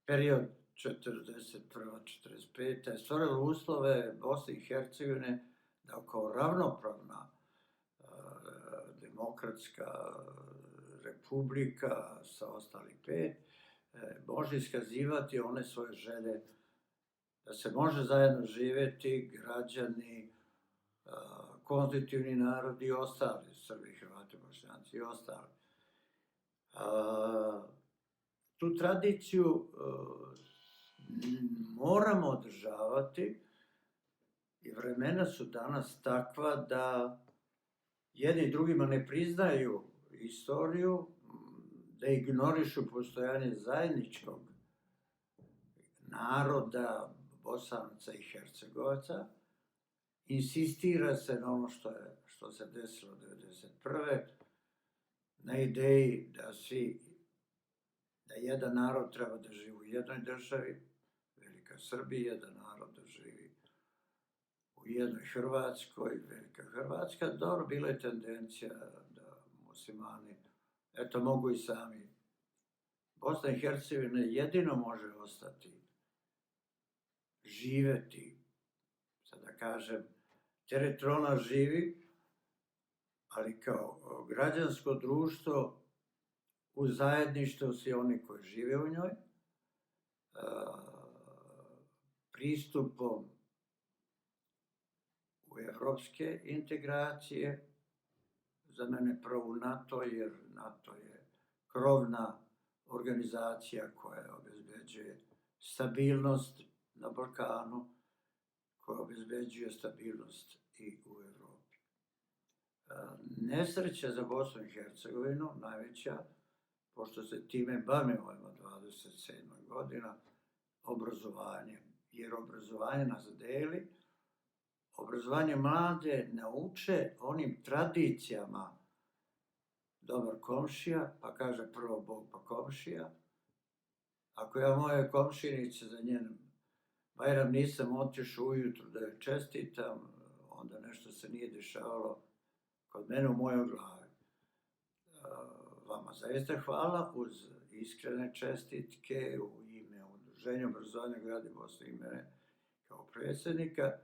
period 41-45. je stvorilo uslove Bosne i Hercegovine da kao ravnopravna demokratska republika sa ostalih 5 može iskazivati one svoje želje da se može zajedno živjeti građani, konstitutivni narodi i ostali, Srbi, Hrvati, Bošnjaci i ostali. Tu tradiciju moramo održavati i vremena su danas takva da jedni drugima ne priznaju istoriju, da ignorišu postojanje zajedničkog naroda Bosanaca i Hercegovaca. Insistira se na ono što se desilo 1991. na ideji da jedan narod treba da živi u jednoj državi, Velika Srbija, jedan narod da živi u jednoj Hrvatskoj, Velika Hrvatska. Dobro, bila je tendencija da muslimani, eto, mogu i sami. Bosna i Hercegovina jedino može ostati, živeti, sad da kažem, teritorijalno živi, ali kao građansko društvo u zajedništvu svi oni koji žive u njoj, pristupom u evropske integracije, za mene prvo NATO, jer NATO je krovna organizacija koja obezbeđuje stabilnost na Balkanu, koja obezbeđuje stabilnost i u Evropi. Nesreća za Bosnu i Hercegovinu, najveća, pošto se time bavimo 27. godina, obrazovanje. Jer obrazovanje nas deli, obrazovanje mlade nauče onim tradicijama dobar komšija, pa kaže prvo Bog pa komšija. Ako ja moje komšinice za njen Bajram nisam otišao ujutru da joj čestitam, onda nešto se nije dešavalo kod mene u mojoj glavi. Vama zaista hvala uz iskrene čestitke u ime Udruženja obrazovanja grada Bosne i mene kao predsjednika,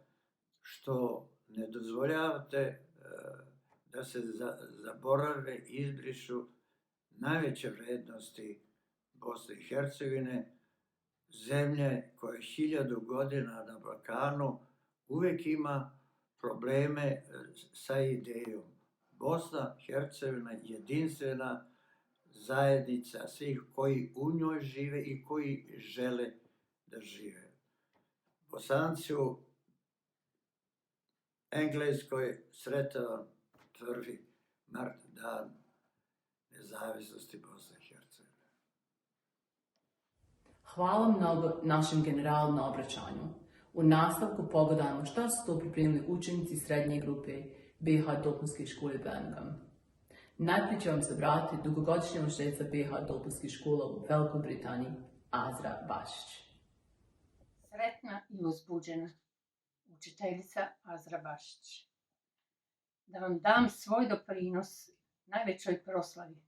što ne dozvoljavate da se zaborave, izbrišu najveće vrednosti Bosne i Hercegovine, zemlje koja 1000 godina na Balkanu uvijek ima probleme sa idejom. Bosna i Hercegovina je jedinstvena zajednica svih koji u njoj žive i koji žele da žive. Bosanci u Engleskoj sretan 1. mart, dan nezavisnosti Bosne i Hercegovine. Hvala vam našem generalu na obraćanju. U nastavku pogledajmo šta su to pripremili učenici srednje grupe BiH dopunske škole Birmingham. Najprije će vam se obratiti dugogodišnja učiteljica BiH dopunskih škola u Velikoj Britaniji, Azra Bašić. Sretna i uzbuđena učiteljica Azra Bašić. Da vam dam svoj doprinos najvećoj proslavi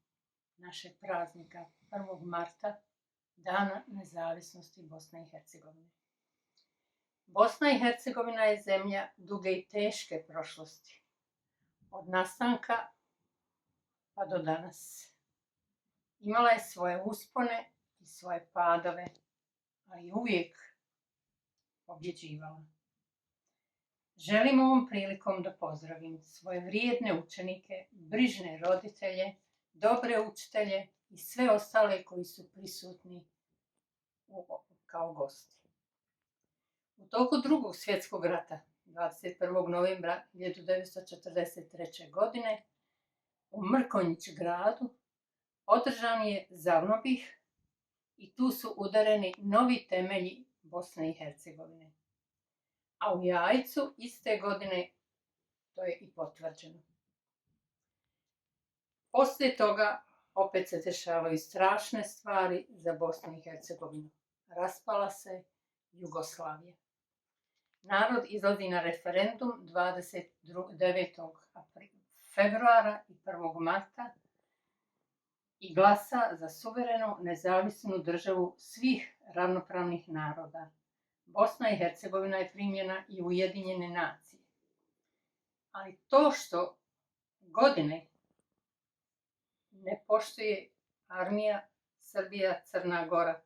našeg praznika 1. marta, Dana nezavisnosti Bosne i Hercegovine. Bosna i Hercegovina je zemlja duge i teške prošlosti. Od nastanka pa do danas. Imala je svoje uspone i svoje padove, ali uvijek pobjeđivala. Želim ovom prilikom da pozdravim svoje vrijedne učenike, brižne roditelje, dobre učitelje i sve ostale koji su prisutni kao gosti. U toku Drugog svjetskog rata, 21. novembra 1943. godine, u Mrkonjić gradu održan je Zavnobih i tu su udareni novi temelji Bosne i Hercegovine. A u Jajcu iste godine to je i potvrđeno. Poslije toga opet se dešavaju strašne stvari za Bosnu i Hercegovinu. Raspala se Jugoslavija. Narod izlazi na referendum 29. februara i 1. marta i glasa za suverenu nezavisnu državu svih ravnopravnih naroda. Bosna i Hercegovina je primljena i u Ujedinjene nacije. Ali to što godine ne poštuje armija Srbija, Crna Gora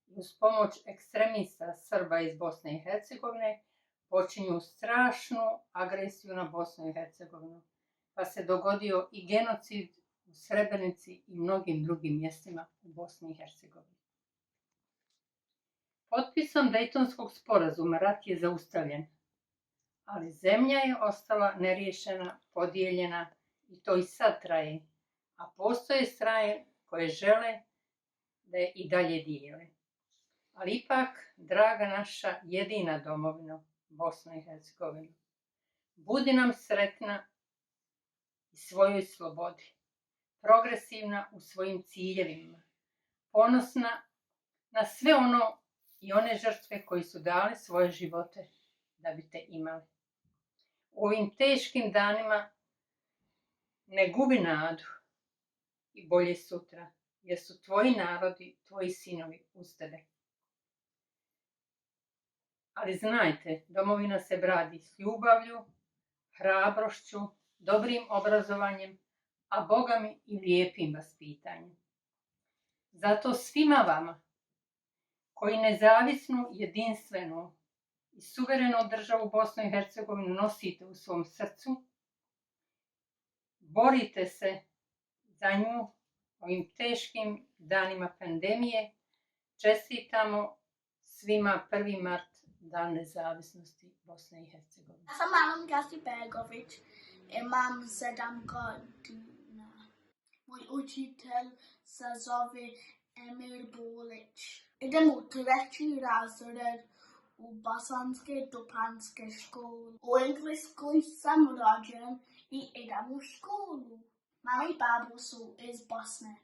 i uz pomoć ekstremista Srba iz Bosne i Hercegovine počinju strašnu agresiju na Bosnu i Hercegovinu, pa se dogodio i genocid u Srebrenici i mnogim drugim mjestima u Bosni i Hercegovini. Potpisom Dejtonskog sporazuma rat je zaustavljen, ali zemlja je ostala neriješena, podijeljena i to i sad traje, a postoje strane koje žele da je i dalje dijele. Ali ipak, draga naša jedina domovina, Bosna i Hercegovina, budi nam sretna i svojoj slobodi, progresivna u svojim ciljevima, ponosna na sve ono i one žrtve koji su dali svoje živote da bi te imali. U ovim teškim danima ne gubi nadu i bolje sutra, jer su tvoji narodi, tvoji sinovi uz tebe. Ali znajte, domovina se brani s ljubavlju, hrabrošću, dobrim obrazovanjem, a bogami i lijepim vaspitanjem. Zato svima vama, koji nezavisnu, jedinstvenu i suverenu državu Bosnu i Hercegovinu nosite u svom srcu, borite se za nju ovim teškim danima pandemije, čestitamo svima 1. mart, Dan nezavisnosti Bosne i Hercegovine. Ja sam Alan Gasibegović, imam 7 godina. Moj učitelj se zove Emir Bulić. Idem u 3. razred u bosanske dupanske škole. U Engleskoj sam rođen i idem u školu. Mama i babo su iz Bosne.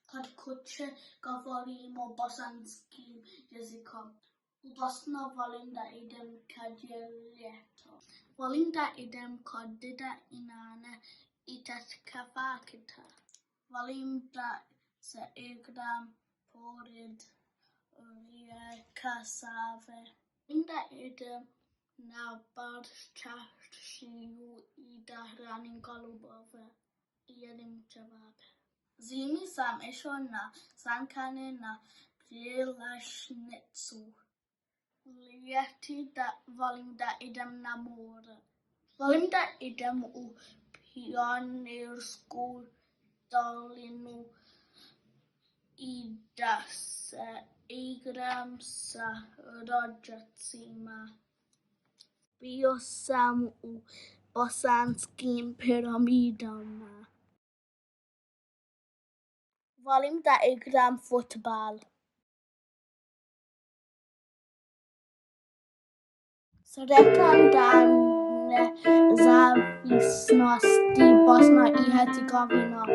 Kod kuće govorimo bosanskim jezikom. U Bosnu volim da idem kad je ljeto. Volim da idem kod dida i nane i tetka Vakita. Volim da se igram pored rijeka Save. Volim da idem na barščašiju i da hranim golubove i jedem čevabe. Zimi sam išao na sankanje na prilašnicu. Ljeti volim da idem na more. Volim da idem u Pionirsku dolinu i da se igram sa rođacima. Bio sam u Bosanskim piramidama. Volim da igram fudbal. Sretan dan nezavisnosti Bosna i Hercegovina.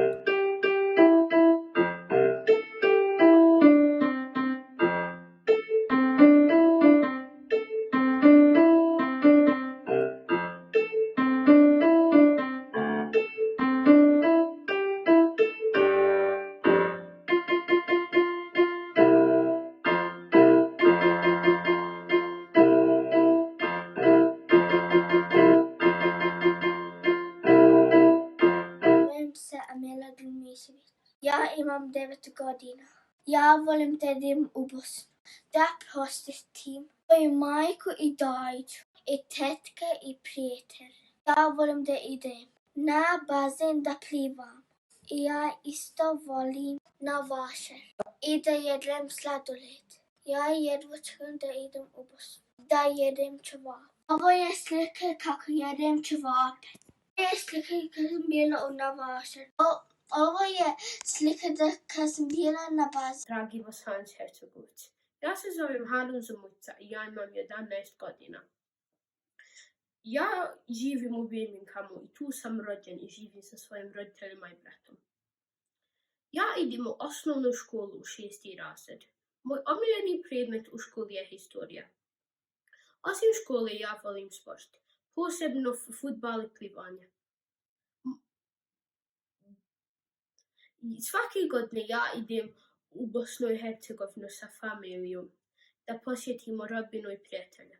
Zovem se Amela Dumišević. Ja imam 9 godina. Ja volim da idem u Bosnu, da posjetim svoju majku i dajču, i tetke i prijatelje. Ja volim da idem na bazen da plivam. I ja isto volim na vašar i da jedem sladoled. Ja jedva čekam da idem u Bosnu, da jedem ćevap. Ovo je slika kako jedem ćevape. Ovo je slika kad sam bila na vašar. Ovo je slika kad sam bila na bazi. Dragi Bosanci Hercegovci, ja se zovem Harun Zumuca i ja imam 11 godina. Ja živim u Birminghamu i tu sam rođen i živim sa svojim roditeljima i bratom. Ja idem u osnovnu školu u 6. razred. Moj omiljeni predmet u školi je historija. Osim škole ja volim sport, posebno fudbal i plivanje. Svake godine ja idem u Bosnu i Hercegovinu sa familijom da posjetimo rodbinu i prijatelja.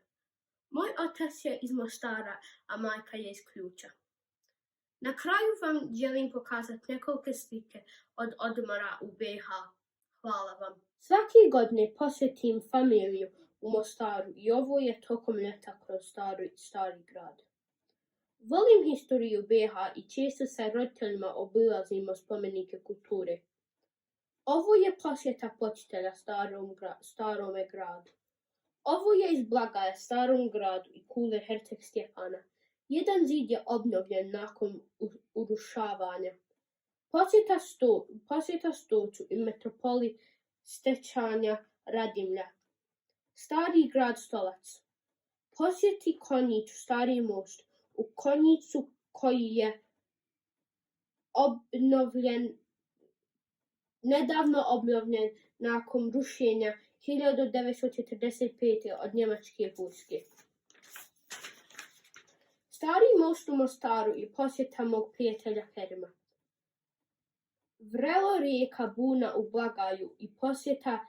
Moj otac je iz Mostara, a majka je iz Ključa. Na kraju vam želim pokazati nekoliko slike od odmora u BiH. Hvala vam. Svake godine posjetim familiju u Mostaru i ovo je tokom ljeta kroz stari grad. Volim historiju BiH i često sa roditeljima obilazimo spomenike kulture. Ovo je posjeta počitelja starome gradu. Ovo je iz Blagaja starom gradu i kule Herceg Stjepana. Jedan zid je obnovljen nakon urušavanja. Posjeta Stoču i metropoli Stečanja Radimlja. Stari grad Stolac. Posjeti Konjicu, stari most u Konjicu koji je nedavno obnovljen nakon rušenja 1945. od njemačke vojske. Stari most u Mostaru i posjeta mog prijatelja Kerima. Vrelo rijeka Buna u Blagaju i posjeta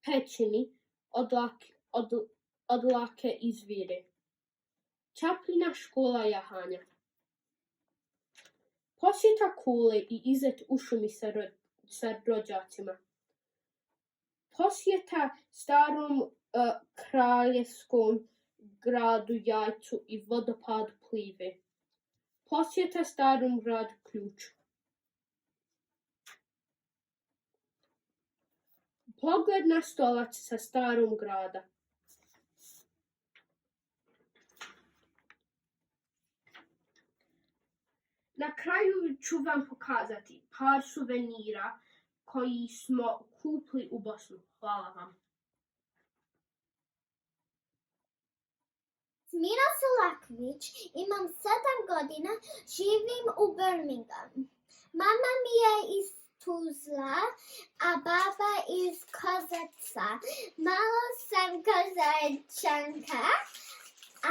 pećini od lake izvire. Čapljina škola Jahanja. Posjeta Kule i izlet u šumi sa rođacima. Posjeta starom kraljevskom gradu Jajcu i vodopadu Plive. Posjeta starom gradu Ključu. Pogled na Stolac sa starom grada. Na kraju ću vam pokazati par suvenira koji smo kupili u Bosnu. Hvala vam. Smina Solakvić, imam 7 godina, živim u Birminghamu. Mama mi je iz Tuzla, a baba iz Kozeca. Malo sam Kozečanka,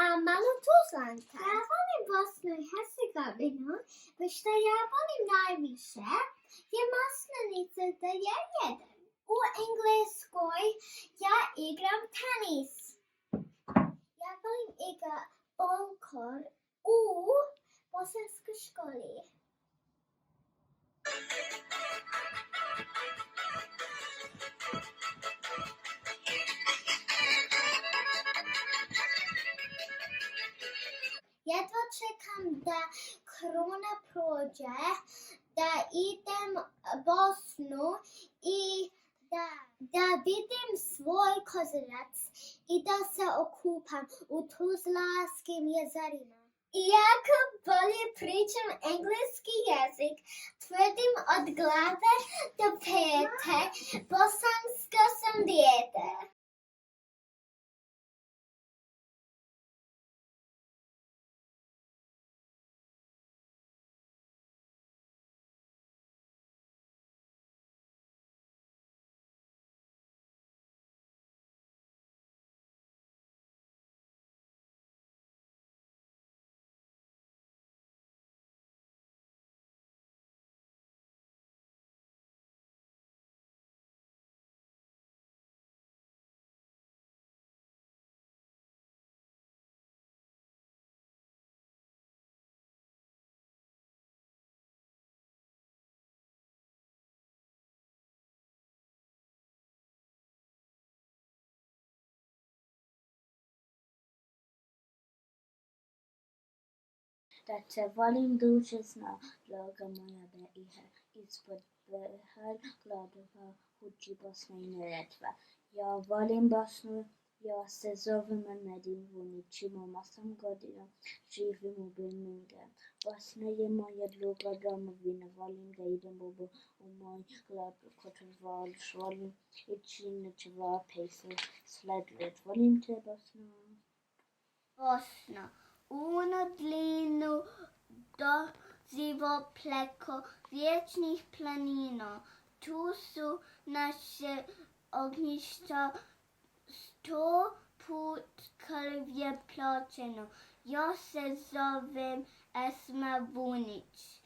a malo Tuzlanka. Ja volim Bosnu i Hercegovinu, što ja volim najviše je maslenica da ja jedem. U Engleskoj ja igram tenis. Ja volim igrati bolkor u bosanskoj školi. čekam da korona prođe, da idem Bosnu i da vidim svoj Kozarac i da se okupam u Tuzlanskim jezerima. Iako bolje pričam engleski jezik, tvrdim od glave do pete, bosansko sam dijete. Da te volim duše zna, draga moja Beiha, ispod Behar gladova huči Bosna i Neretva. Ja volim Bosnu, ja se zovem Medin Vunić, imam 8 godina, živim u Birmingham. Bosna je moja druga domovina, volim da idem u moj grad Kotovaluš, volim ići na ćevape i se sledovat. Volim te, Bosna. Bosna. Uno dlinu dozivo pleko vječnih planina. Tu su naše ognjišta, 100 put krv je plaćeno. Ja se zovem Esma Vunić.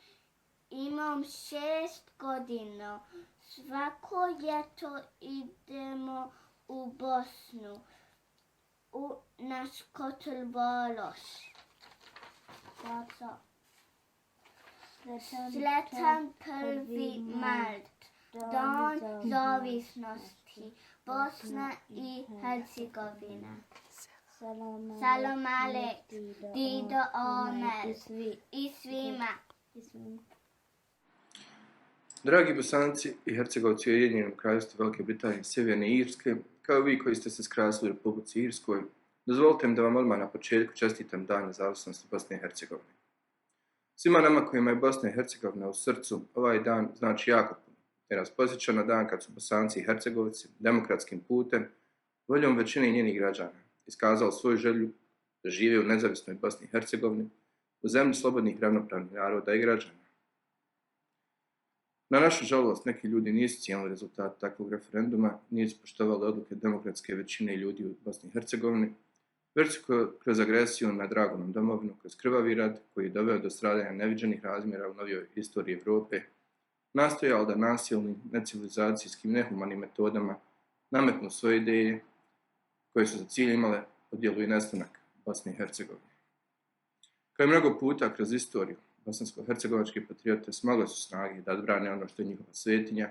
Imam 6 godina. Svako ljeto idemo u Bosnu, u naš Kotovaluš. Sretan 1. mart, dan zavisnosti, Bosna i Hercegovina. Salam alek, Dido Omer i svima. Dragi Bosanci i Hercegovci u Ujedinjenom Kraljevstvu Velike Britanije i Sjeverne Irske, kao vi koji ste se skrasili u Republici Irskoj, dozvolite mi da vam odmah na početku čestitam Dan nezavisnosti Bosne i Hercegovine. Svima nama kojima je Bosna i Hercegovina u srcu, ovaj dan znači jako puno, jer nas podsjeća na dan kad su Bosanci i Hercegovci demokratskim putem, voljom većine njenih građana, iskazali svoju želju da žive u nezavisnoj Bosni i Hercegovini, u zemlji slobodnih ravnopravnih naroda i građana. Na našu žalost, neki ljudi nisu cijenili rezultat takvog referenduma, nisu poštovali odluke demokratske većine ljudi u Bosni i Hercegovini, već su kroz agresiju na dragu nam domovinu, kroz krvavi rat koji je doveo do stradanja neviđenih razmjera u novijoj istoriji Evrope, nastojali da nasilnim, necivilizacijskim, nehumanim metodama nametnu svoje ideje koje su za cilj imale podjelu i nestanak Bosne i Hercegovine. Kao i mnogo puta kroz istoriju, bosansko-hercegovački patriote smogli su snage da odbrane ono što je njihova svetinja,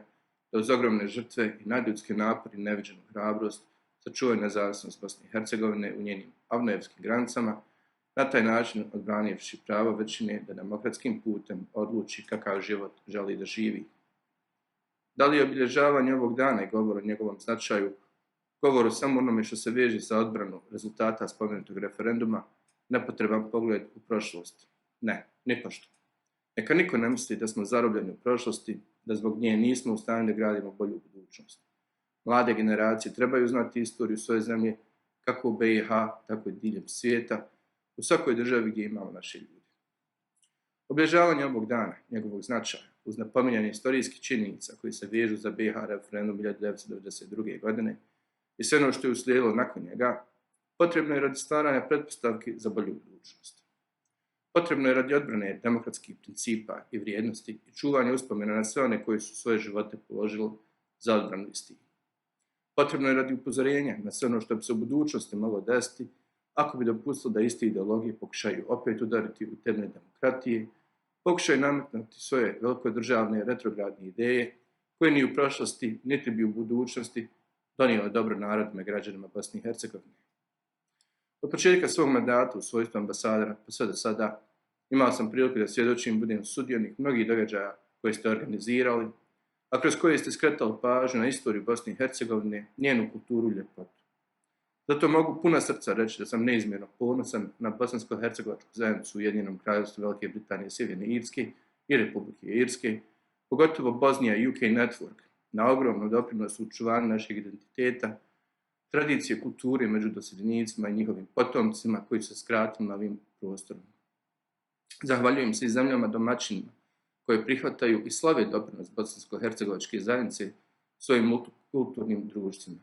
da uz ogromne žrtve i nadljudske napore i neviđenu hrabrost sačuvaju nezavisnost Bosne i Hercegovine u njenim avnojevskim granicama, na taj način odbranivši pravo većine da demokratskim putem odluči kakav život želi da živi. Da li je obilježavanje ovog dana i govor o njegovom značaju, govor o samo onome što se veže za odbranu rezultata spomenutog referenduma, nepotreban pogled u prošlost? Ne, nipošto. Neka niko ne misli da smo zarobljeni u prošlosti, da zbog nje nismo u stanju da gradimo bolju budućnost. Mlade generacije trebaju znati istoriju svoje zemlje, kako u BiH, tako i diljem svijeta, u svakoj državi gdje imamo naše ljudi. Obilježavanje ovog dana, njegovog značaja, uz napominjanje istorijskih činjenica koji se vežu za BiH referendum 1992. godine i sve ono što je uslijedilo nakon njega, potrebno je radi stvaranja pretpostavki za bolju budućnost. Potrebno je radi odbrane demokratskih principa i vrijednosti i čuvanja uspomena na sve one koji su svoje živote položili za odbranu istih. Potrebno je radi upozorenja na sve ono što bi se u budućnosti moglo desiti ako bi dopustilo da iste ideologije pokušaju opet udariti u temelje demokratije, pokušaju nametnuti svoje velikodržavne retrogradne ideje koje ni u prošlosti, niti bi u budućnosti donijele dobro narodima i građanima Bosne i Hercegovine. Od početka svog mandata u svojstvu ambasadora pa sve do sada Imao sam priliku da svjedočim, budem sudionik mnogih događaja koje ste organizirali, a kroz koje ste skretali pažnju na istoriju Bosne i Hercegovine, njenu kulturu i ljepotu. Zato mogu puna srca reći da sam neizmjerno ponosan na bosansko-hercegovačku zajednicu u Ujedinjenom Kraljevstvu Velike Britanije, Sjeverne Irske i Republike Irske, pogotovo Bosnia UK Network, na ogromnom doprinosu u očuvanju našeg identiteta, tradicije, kulture među doseljenicima i njihovim potomcima koji su se skratili na ovim prostorima. Zahvaljujem se i zemljama domaćinima koje prihvataju i slave doprinos bosansko-hercegovačke zajednice svojim multikulturnim društvima.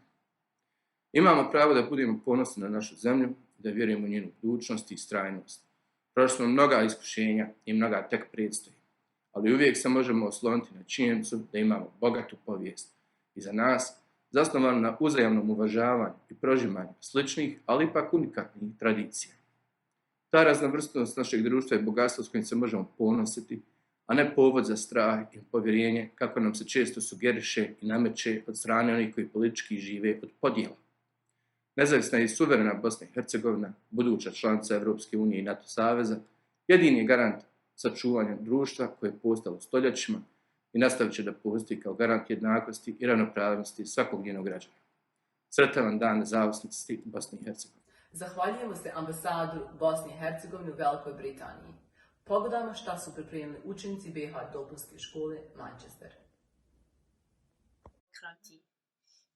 Imamo pravo da budemo ponosni na našu zemlju, da vjerujemo u njenu budućnost i istrajnost. Prošli smo mnoga iskušenja i mnoga tek predstoji, ali uvijek se možemo osloniti na činjenicu da imamo bogatu povijest iza nas, zasnovanu na uzajamnom uvažavanju i prožimanju sličnih, ali ipak unikatnih tradicija. Ta raznovrsnost našeg društva je bogatstvo s kojim se možemo ponositi, a ne povod za strah i povjerenje kako nam se često sugeriše i nameće od strane onih koji politički žive od podjela. Nezavisna i suverena Bosna i Hercegovina, buduća članica Europske unije i NATO saveza, jedini je garant sačuvanja društva koje je postalo stoljećima i nastavit će da postoji kao garant jednakosti i ravnopravnosti svakog njenog građana. Sretan vam dan nezavisnosti Bosne i Hercegovine. Zahvaljujemo se ambasadu Bosne i Hercegovine u Velikoj Britaniji. Pogledajmo šta su pripremili učenici BH dopunske škole Manchester.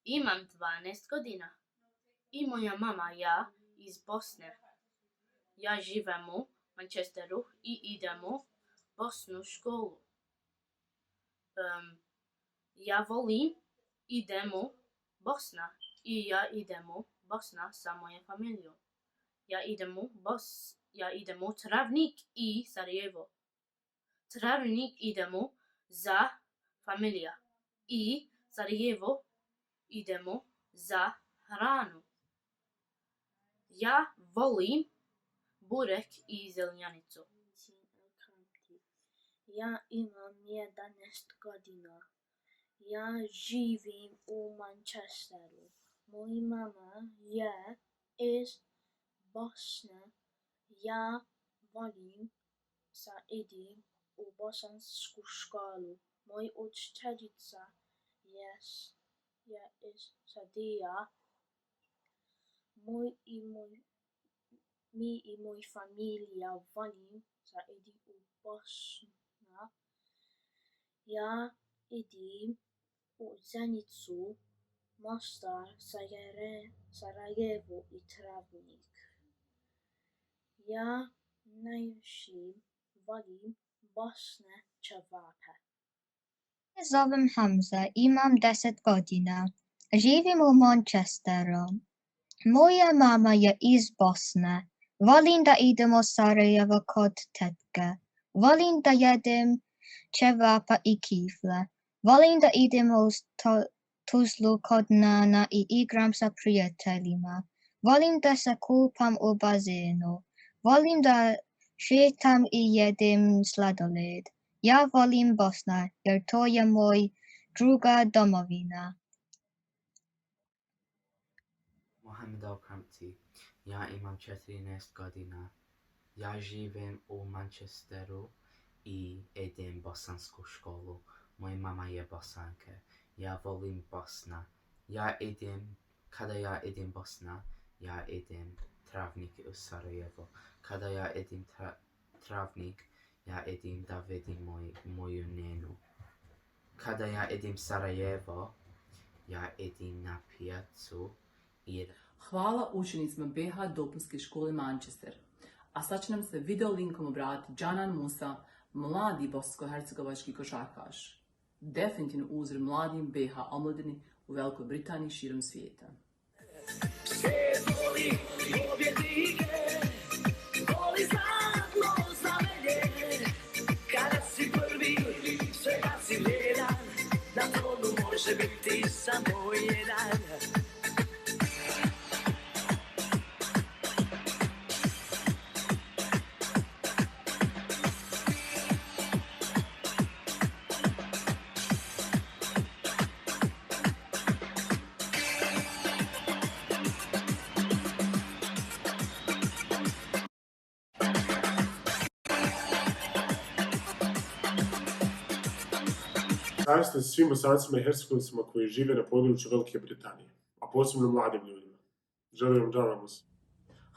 Imam 12 godina i moja mama i ja iz Bosne. Ja živim u Manchesteru i idemo Bosnu školu. Ja volim idemo Bosna i ja idemo Bosna sa mojom familijom. Ja idemo Travnik i Sarajevo. Travnik idemo za familija i Sarajevo idemo za hranu. Ja volim burek i zelenjanicu. Ja imam 11 godina. Ja živim u Manchesteru. Moja mama je iz Bosne. Ja volim sa idim u bosansku školu. Moj učiteljica je iz Sadija. Mi i moj familija volim sa idim u Bosnu. Ja idim u Zenicu, Mostar, Sarajevo i Travnik. Ja najviše volim Bosne ćevape. Zovem Hamza, imam 10 godina. Živim u Manchesteru. Moja mama je iz Bosne. Volim da idem u Sarajevo kod tetke. Volim da jedem ćevapa i kifle. Volim da idem u Tuzlu kod nana i igram sa prijateljima. Volim da se kupam u bazenu. Volim da šetam i jedem sladoled. Ja volim Bosna jer to je moj druga domovina. Mohamed Al-Kramti. Ja imam 14 godina. Ja živim u Manchesteru i idem bosansku školu. Moja mama je Bosanka. Ja volim Bosna. Kada ja idem Bosna, ja idem Travnik u Sarajevo. Kada ja idem Travnik, ja idem da vidim moju nenu. Kada ja idem Sarajevo, ja idem na pijacu i... Hvala učenicima BH dopunske škole Manchester. A sad će nam se video linkom obratiti Džanan Musa, mladi bosansko-hercegovački košarkaš. Definitivno uzor mladim BH omladini u Velikoj Britaniji širom svijeta. Svijet voli pobjednike, voli zlatno znamenje. Kada si prvi, svega si vrijedan, na tronu može biti samo jedan. savjesti svim Bosancima i Hercegovcima koji žive na području Velike Britanije, a posebno mladim ljudima. Želim vam džava Bosa.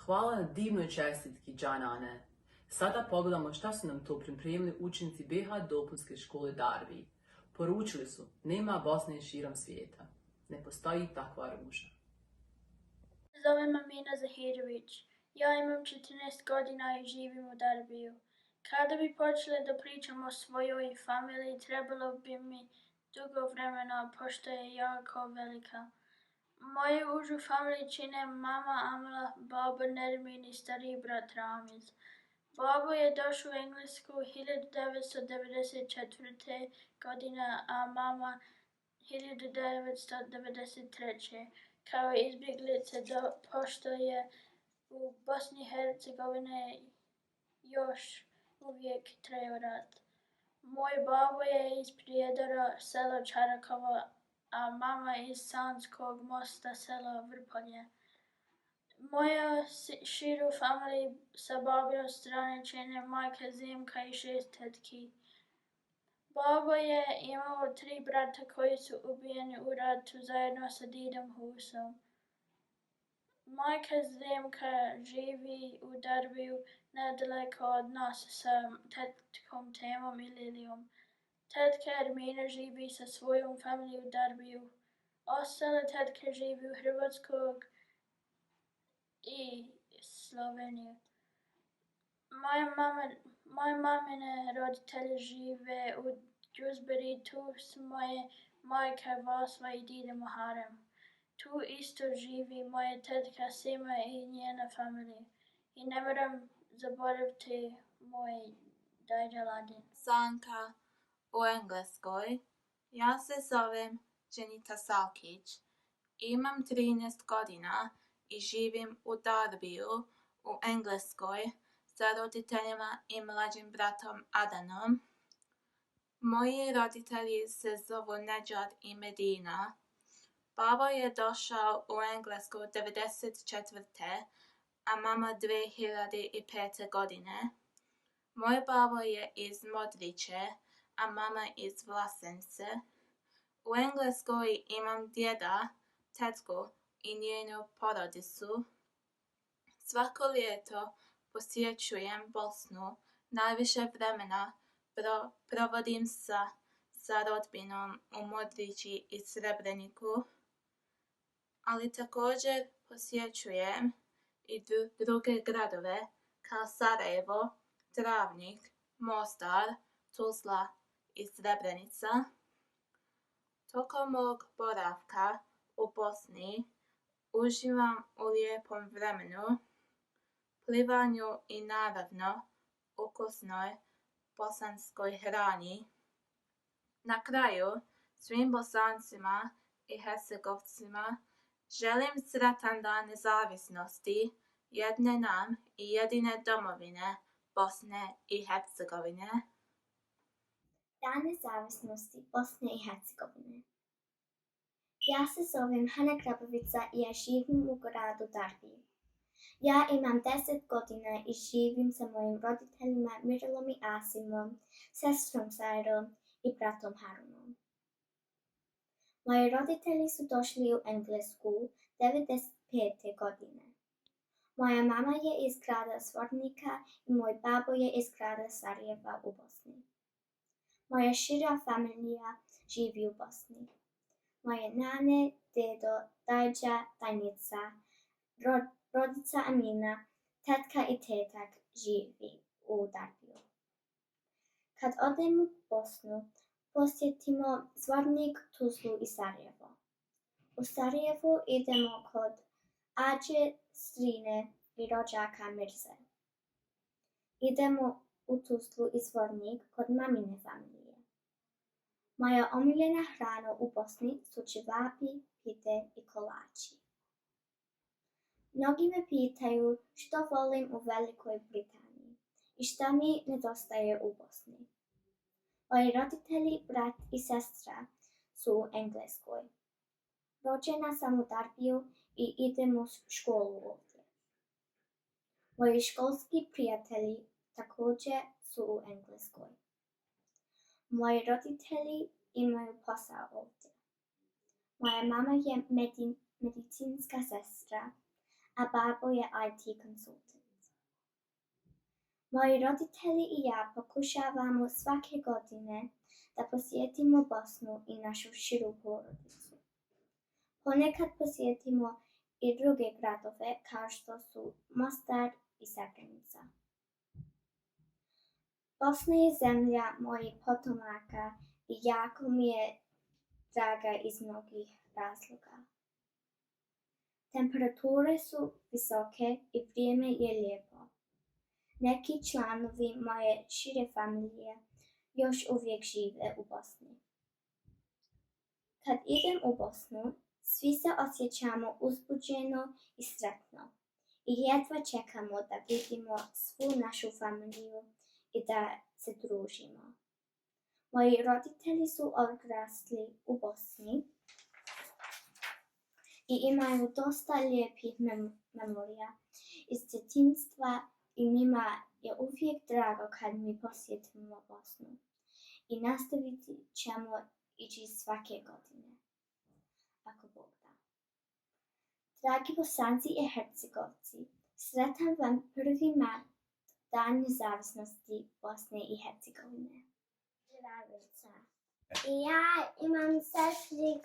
Hvala na divnoj čestitki, Džanane. Sada pogledamo šta su nam to pripremili učenici BH dopunske škole Darby. Poručili su, nema Bosne širom svijeta. Ne postoji takva ruža. Zovem Amina Zahirović. Ja imam 14 godina i živim u Darbiju. Kada bi počela da pričam o svojoj familiji, trebalo bi mi dugo vremena, pošto je jako velika. Moju užu familiju čine mama Amela, baba Nermin i stariji brat Ramiz. Babo je došao u Englesku 1994. godine, a mama 1993. kao izbjeglice, pošto je u Bosni i Hercegovini još uvijek trajao rat. Moj babo je iz Prijedora, selo Čarakovo, a mama iz Sanskog Mosta, selo Vrpolje. Moja širu familiju sa babine strane čine majka Zimka i 6 tetki. Babo je imao 3 brata koji su ubijeni u ratu zajedno sa Didom Husom. Majka Zimka živi u Darbiju nedaleko od nas sa tetkom Temom i Lilijom. Tetka Ermina živi sa svojom familijom u Darbiju. Ostale tetke živi u Hrvatskoj i Sloveniji. Moje mamine roditelji žive u Dewsbury, tu su moje majka Vasva i dida Muharrem. Tu isto živi moja tetka Sima i njena familija. I ne moram zaboraviti moj dajđa Ladin. Sanka u Engleskoj. Ja se zovem Janita Salkić. Imam 13 godina i živim u Darbiju u Engleskoj sa roditeljima i mlađim bratom Adanom. Moji roditelji se zovu Nedžad i Medina. Babo je došao u Englesku 1994. a mama 2005. godine. Moj babo je iz Modriće, a mama iz Vlasenice. U Engleskoj imam djeda, tetku i njenu porodicu. Svako ljeto posjećujem Bosnu, najviše vremena provodim sa rodbinom u Modrići i Srebreniku, ali također posjećujem i druge gradove kao Sarajevo, Travnik, Mostar, Tuzla i Srebrenica. Tokom mog boravka u Bosni uživam u lijepom vremenu, plivanju i naravno ukusnoj bosanskoj hrani. Na kraju svim Bosancima i Hercegovcima želim sretan dan nezavisnosti jedne nam i jedine domovine Bosne i Hercegovine. Dan nezavisnosti Bosne i Hercegovine. Ja se zovem Hana Grabovica i ja živim u gradu Darbiju. Ja imam 10 godina i živim sa mojim roditeljima Mirilom i Asimom, sestrom Sajrom i bratom Harunom. Moji roditelji su došli u Englesku 95. godine. Moja mama je iz grada Svornika i moj babo je iz grada Sarajeva u Bosni. Moja šira familija živi u Bosni. Moje nane, dedo, dajđa, dajnica, rodica Amina, tetka i tetak živi u Darbiju. Kad odemo u Bosnu, posjetimo Zvornik, Tuzlu i Sarajevo. U Sarajevu idemo kod Ađe, strine i rođaka Mirze. Idemo u Tuzlu i Zvornik kod mamine familije. Moja omiljena hrana u Bosni su ćevapi, pite i kolači. Mnogi me pitaju što volim u Velikoj Britaniji i šta mi nedostaje u Bosni. Moji roditelji, brat i sestra su u Engleskoj. Rođena sam u Darbiju i idem u školu ovdje. Moji školski prijatelji također su u Engleskoj. Moji roditelji, imaju posao ovdje. Moja mama je medicinska sestra, a babo je IT konsultant. Moji roditelji i ja pokušavamo svake godine da posjetimo Bosnu i našu širu porodicu. Ponekad posjetimo i druge gradove kao što su Mostar i Srebrenica. Bosna je zemlja mojih potomaka i jako mi je draga iz mnogih razloga. Temperature su visoke i vrijeme je lijepo. Neki članovi moje šire familije još uvijek žive u Bosni. Kad idem u Bosnu, svi se osjećamo uzbuđeno i sretno i jedva čekamo da vidimo svu našu familiju i da se družimo. Moji roditelji su odrasli u Bosni i imaju dosta lijepih memorija iz djetinjstva i njima je uvijek drago kad mi posjetimo Bosnu i nastaviti ćemo ići svake godine, ako Bog da. Dragi Bosanci i Hercegovci, sretan vam 1. mart, Dan nezavisnosti Bosne i Hercegovine. Zdravica. Ja imam 4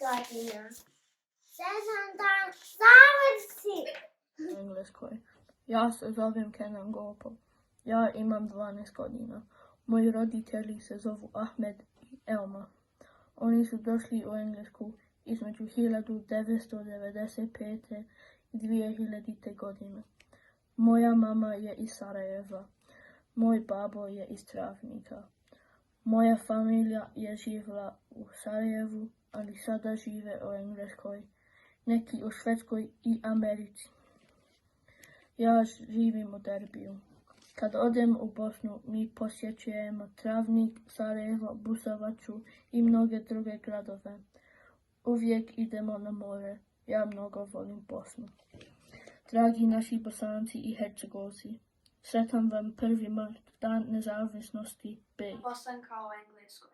godina. Sretan dan završi! U Engleskoj. Ja se zovem Kenan Gopo. Ja imam 12 godina. Moji roditelji se zovu Ahmed i Elma. Oni su došli u Englesku između 1995. i 2000. godine. Moja mama je iz Sarajeva. Moj babo je iz Travnika. Moja familija je živjela u Sarajevu, ali sada žive u Engleskoj, neki u Švedskoj i Americi. Ja živim u Derbiju. Kad odem u Bosnu, mi posjećujemo Travnik, Sarajevo, Busovaču i mnoge druge gradove. Uvijek idemo na more. Ja mnogo volim Bosnu. Dragi naši Bosanci i Hercegovci, sretan vam 1. mart, Dan nezavisnosti BiH. Bosanka u Engleskoj.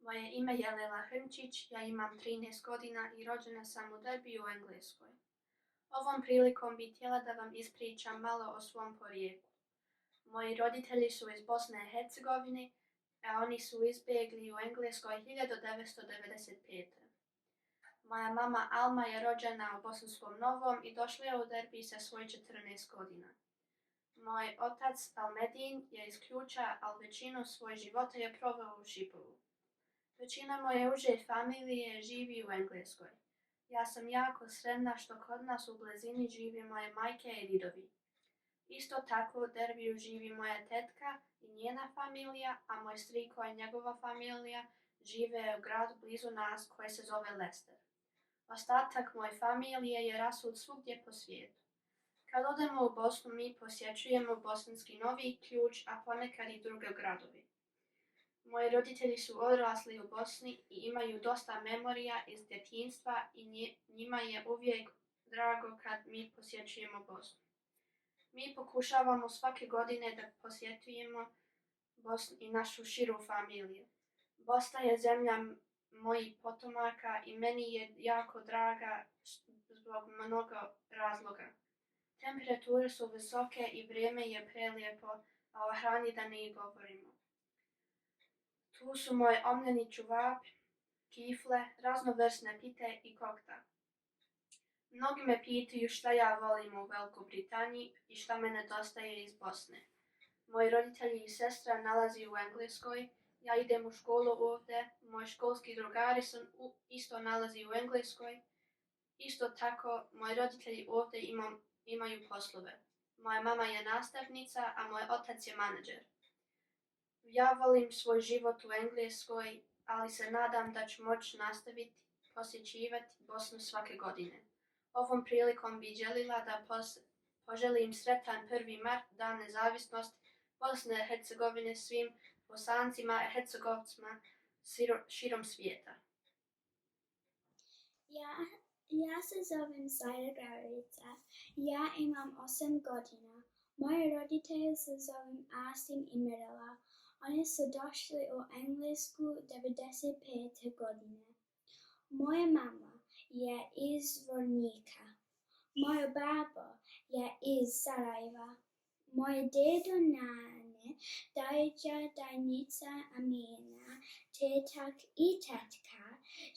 Moje ime je Lela Hrnčić, ja imam 13 godina i rođena sam u Derbiju u Engleskoj. Ovom prilikom bih htjela da vam ispričam malo o svom porijeklu. Moji roditelji su iz Bosne i Hercegovine, a oni su izbjegli u Engleskoj 1995. Moja mama Alma je rođena u Bosanskom Novom i došla je u Derbij sa svojih 14 godina. Moj otac Almedin je iz Ključa, ali većinu svoj života je proveo u Šipovu. Većina moje uže familije živi u Engleskoj. Ja sam jako sretna što kod nas u blizini živi moje majke i didovi. Isto tako u Derbiju živi moja tetka i njena familija, a moj striko i njegova familija žive u gradu blizu nas koji se zove Leicester. Ostatak moje familije je rasut svugdje po svijetu. Kad odemo u Bosnu, mi posjećujemo Bosanski Novi, Ključ, a ponekad i druge gradovi. Moji roditelji su odrasli u Bosni i imaju dosta memorija iz djetinjstva i njima je uvijek drago kad mi posjećujemo Bosnu. Mi pokušavamo svake godine da posjetujemo Bosnu i našu širu familiju. Bosna je zemlja mojih potomaka i meni je jako draga zbog mnogo razloga. Temperature su visoke i vrijeme je prelijepo, a o hrani da ne govorimo. Tu su moj omljeni čuvap, kifle, raznovrsne pite i kokta. Mnogi me pitaju šta ja volim u Velikoj Britaniji i šta me nedostaje iz Bosne. Moji roditelji i sestra nalazi u Engleskoj, ja idem u školu ovdje, moji školski drugari isto nalazi u Engleskoj. Isto tako, moji roditelji ovdje imaju poslove. Moja mama je nastavnica, a moj otac je menadžer. Ja volim svoj život u Engleskoj, ali se nadam da ću moći nastaviti posjećivati Bosnu svake godine. Ovom prilikom bih željela da poželim sretan 1. mart, Dan nezavisnosti Bosne i Hercegovine svim Bosancima i Hercegovcima širom svijeta. Ja se zovem Sajra Gavrica. Ja imam 8 godina. Moji roditelji se zovem Asim i Mirela. Oni su došli u Englesku 95. godine. Moja mama je iz Zvornika. Moj babo je iz Sarajeva. Moj dedo, nane, dajđa, dajnica, Amina, tetak i tetka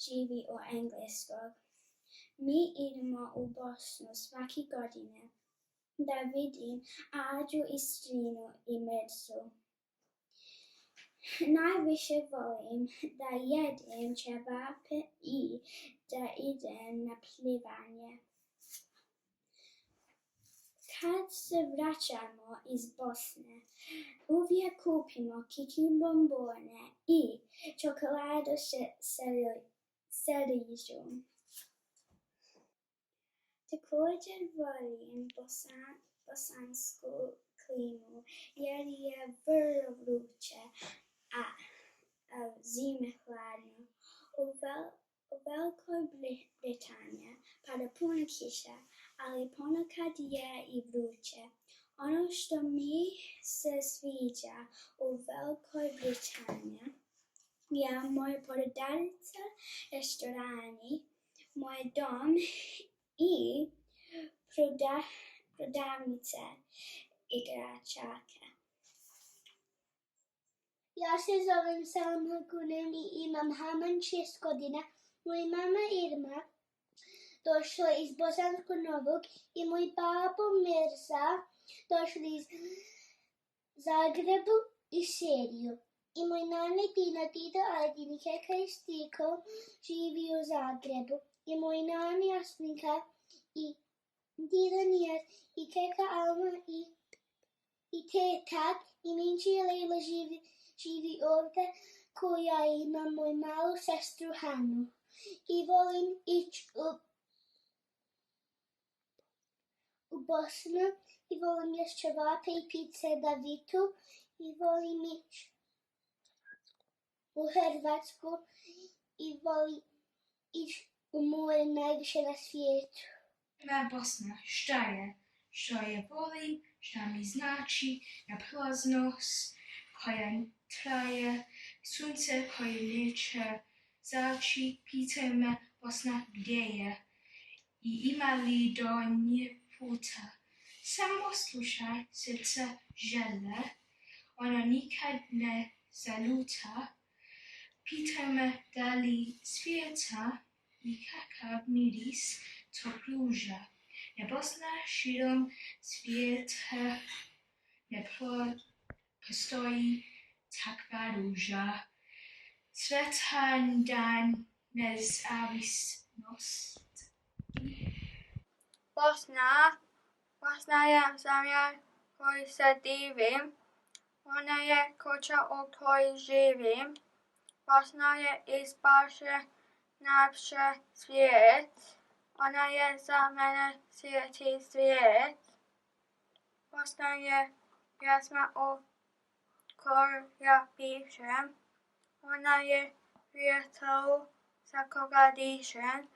živi u Engleskoj. Mi idemo u Bosnu svake godine da vidim Ađu i Strinu i Mirzu. Najviše volim da jedem ćevape i da idem na plivanje. Kad se vraćamo iz Bosne, uvijek kupimo kiki bombone i čokoladu sa rižom. Također volim bosansku klimu jer je vrlo vruće, a zime hladno. U Velikoj Britaniji pada puno kiša, ali ponekad je i vruće. Ono što mi se sviđa u Velikoj Britaniji je moja porodica, restorani, moj dom i prodavnice igračaka. Ja se zovem Salma Gunem i imam haman 6 godina. Moja mama Irma došla iz Bosanskog Novog i moj babo Mirza došli iz Zagrebu i Siriju. I moj nane Dina, Dida Aydin i Keka i Stiko živi u Zagrebu. I moj nane Jasminka i Dida Nijaz i Keka Alma i tetak i Minčija Lejla živi ovdje, koja ima moju malu sestru Hanu. I volim ići u Bosnu i volim jesti ćevape i pice Davitu i volim ići u Hrvatsku i volim ići u more najviše na svijetu. Moja Bosna, što je volim, šta mi znači, neprolaznost koja traje, sunce koje neće zaći, pitaj me Bosna gdje je i ima li do nje puta. Samo slušaj srce žele, ona nikad ne zaluta, pitaj me da li svijeta i kakav miris to pruža. Ne Bosna širom svijeta ne postoji takva ruža. Sretan dan nezavisnosti. Bosna je zemlja koju se divim. Ona je kuća u kojoj živim. Bosna je iz baše najljepši svijet. Ona je za mene sveti svijet. Bosna je pjesma u koju ja pišem. Ona je vjetar za koga dišem.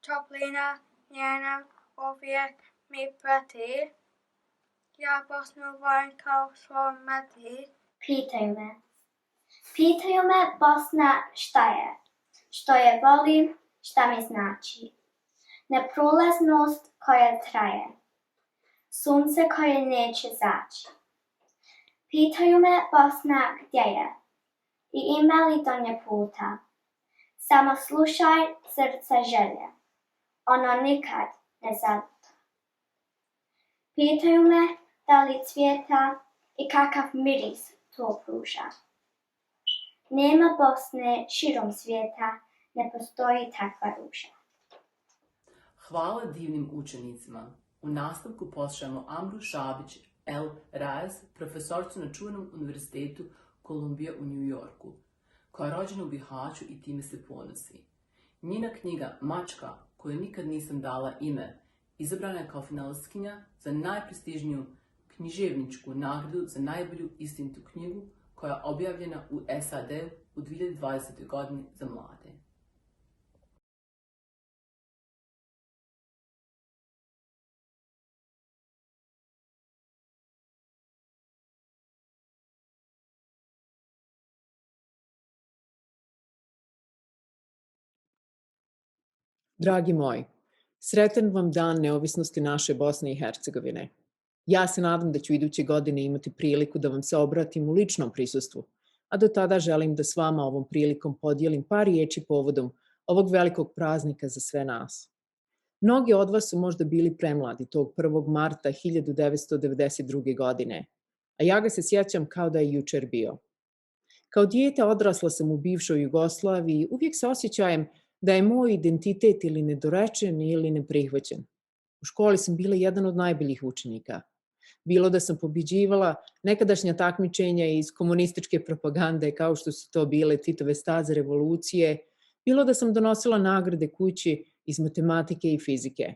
Toplina njena uvijek mi prati. Ja Bosnu volim kao svoj mati. Pitaju me Bosna što je volim, šta mi znači. Neprolaznost koja traje, sunce koje neće zaći. Pitaju me Bosna gdje je i ima li do nje puta. Samo slušaj srce želje, ono nikad ne zaluta. Pitaju me da li cvijeta i kakav miris to pruža. Nema Bosne širom svijeta, ne postoji takva ruža. Hvala divnim učenicima. U nastavku poslušamo Amru Šabić El Raz, profesorcu na čuvenom univerzitetu Columbia u New Yorku, koja je rođena u Bihaću i time se ponosi. Njena knjiga Mačka, koju nikad nisam dala ime, izabrana je kao finalistkinja za najprestižniju književničku nagradu za najbolju istinitu knjigu koja je objavljena u SAD u 2020. godini za mlade. Dragi moji, sretan vam dan neovisnosti naše Bosne i Hercegovine. Ja se nadam da ću iduće godine imati priliku da vam se obratim u ličnom prisustvu, a do tada želim da s vama ovom prilikom podijelim par riječi povodom ovog velikog praznika za sve nas. Mnogi od vas su možda bili premladi tog 1. marta 1992. godine, a ja ga se sjećam kao da je jučer bio. Kao dijete odrasla sam u bivšoj Jugoslaviji, uvijek sa osjećajem da je moj identitet ili nedorečen ili neprihvaćen. U školi sam bila jedan od najboljih učenika. Bilo da sam pobjeđivala nekadašnja takmičenja iz komunističke propagande kao što su to bile Titove staze revolucije, bilo da sam donosila nagrade kući iz matematike i fizike.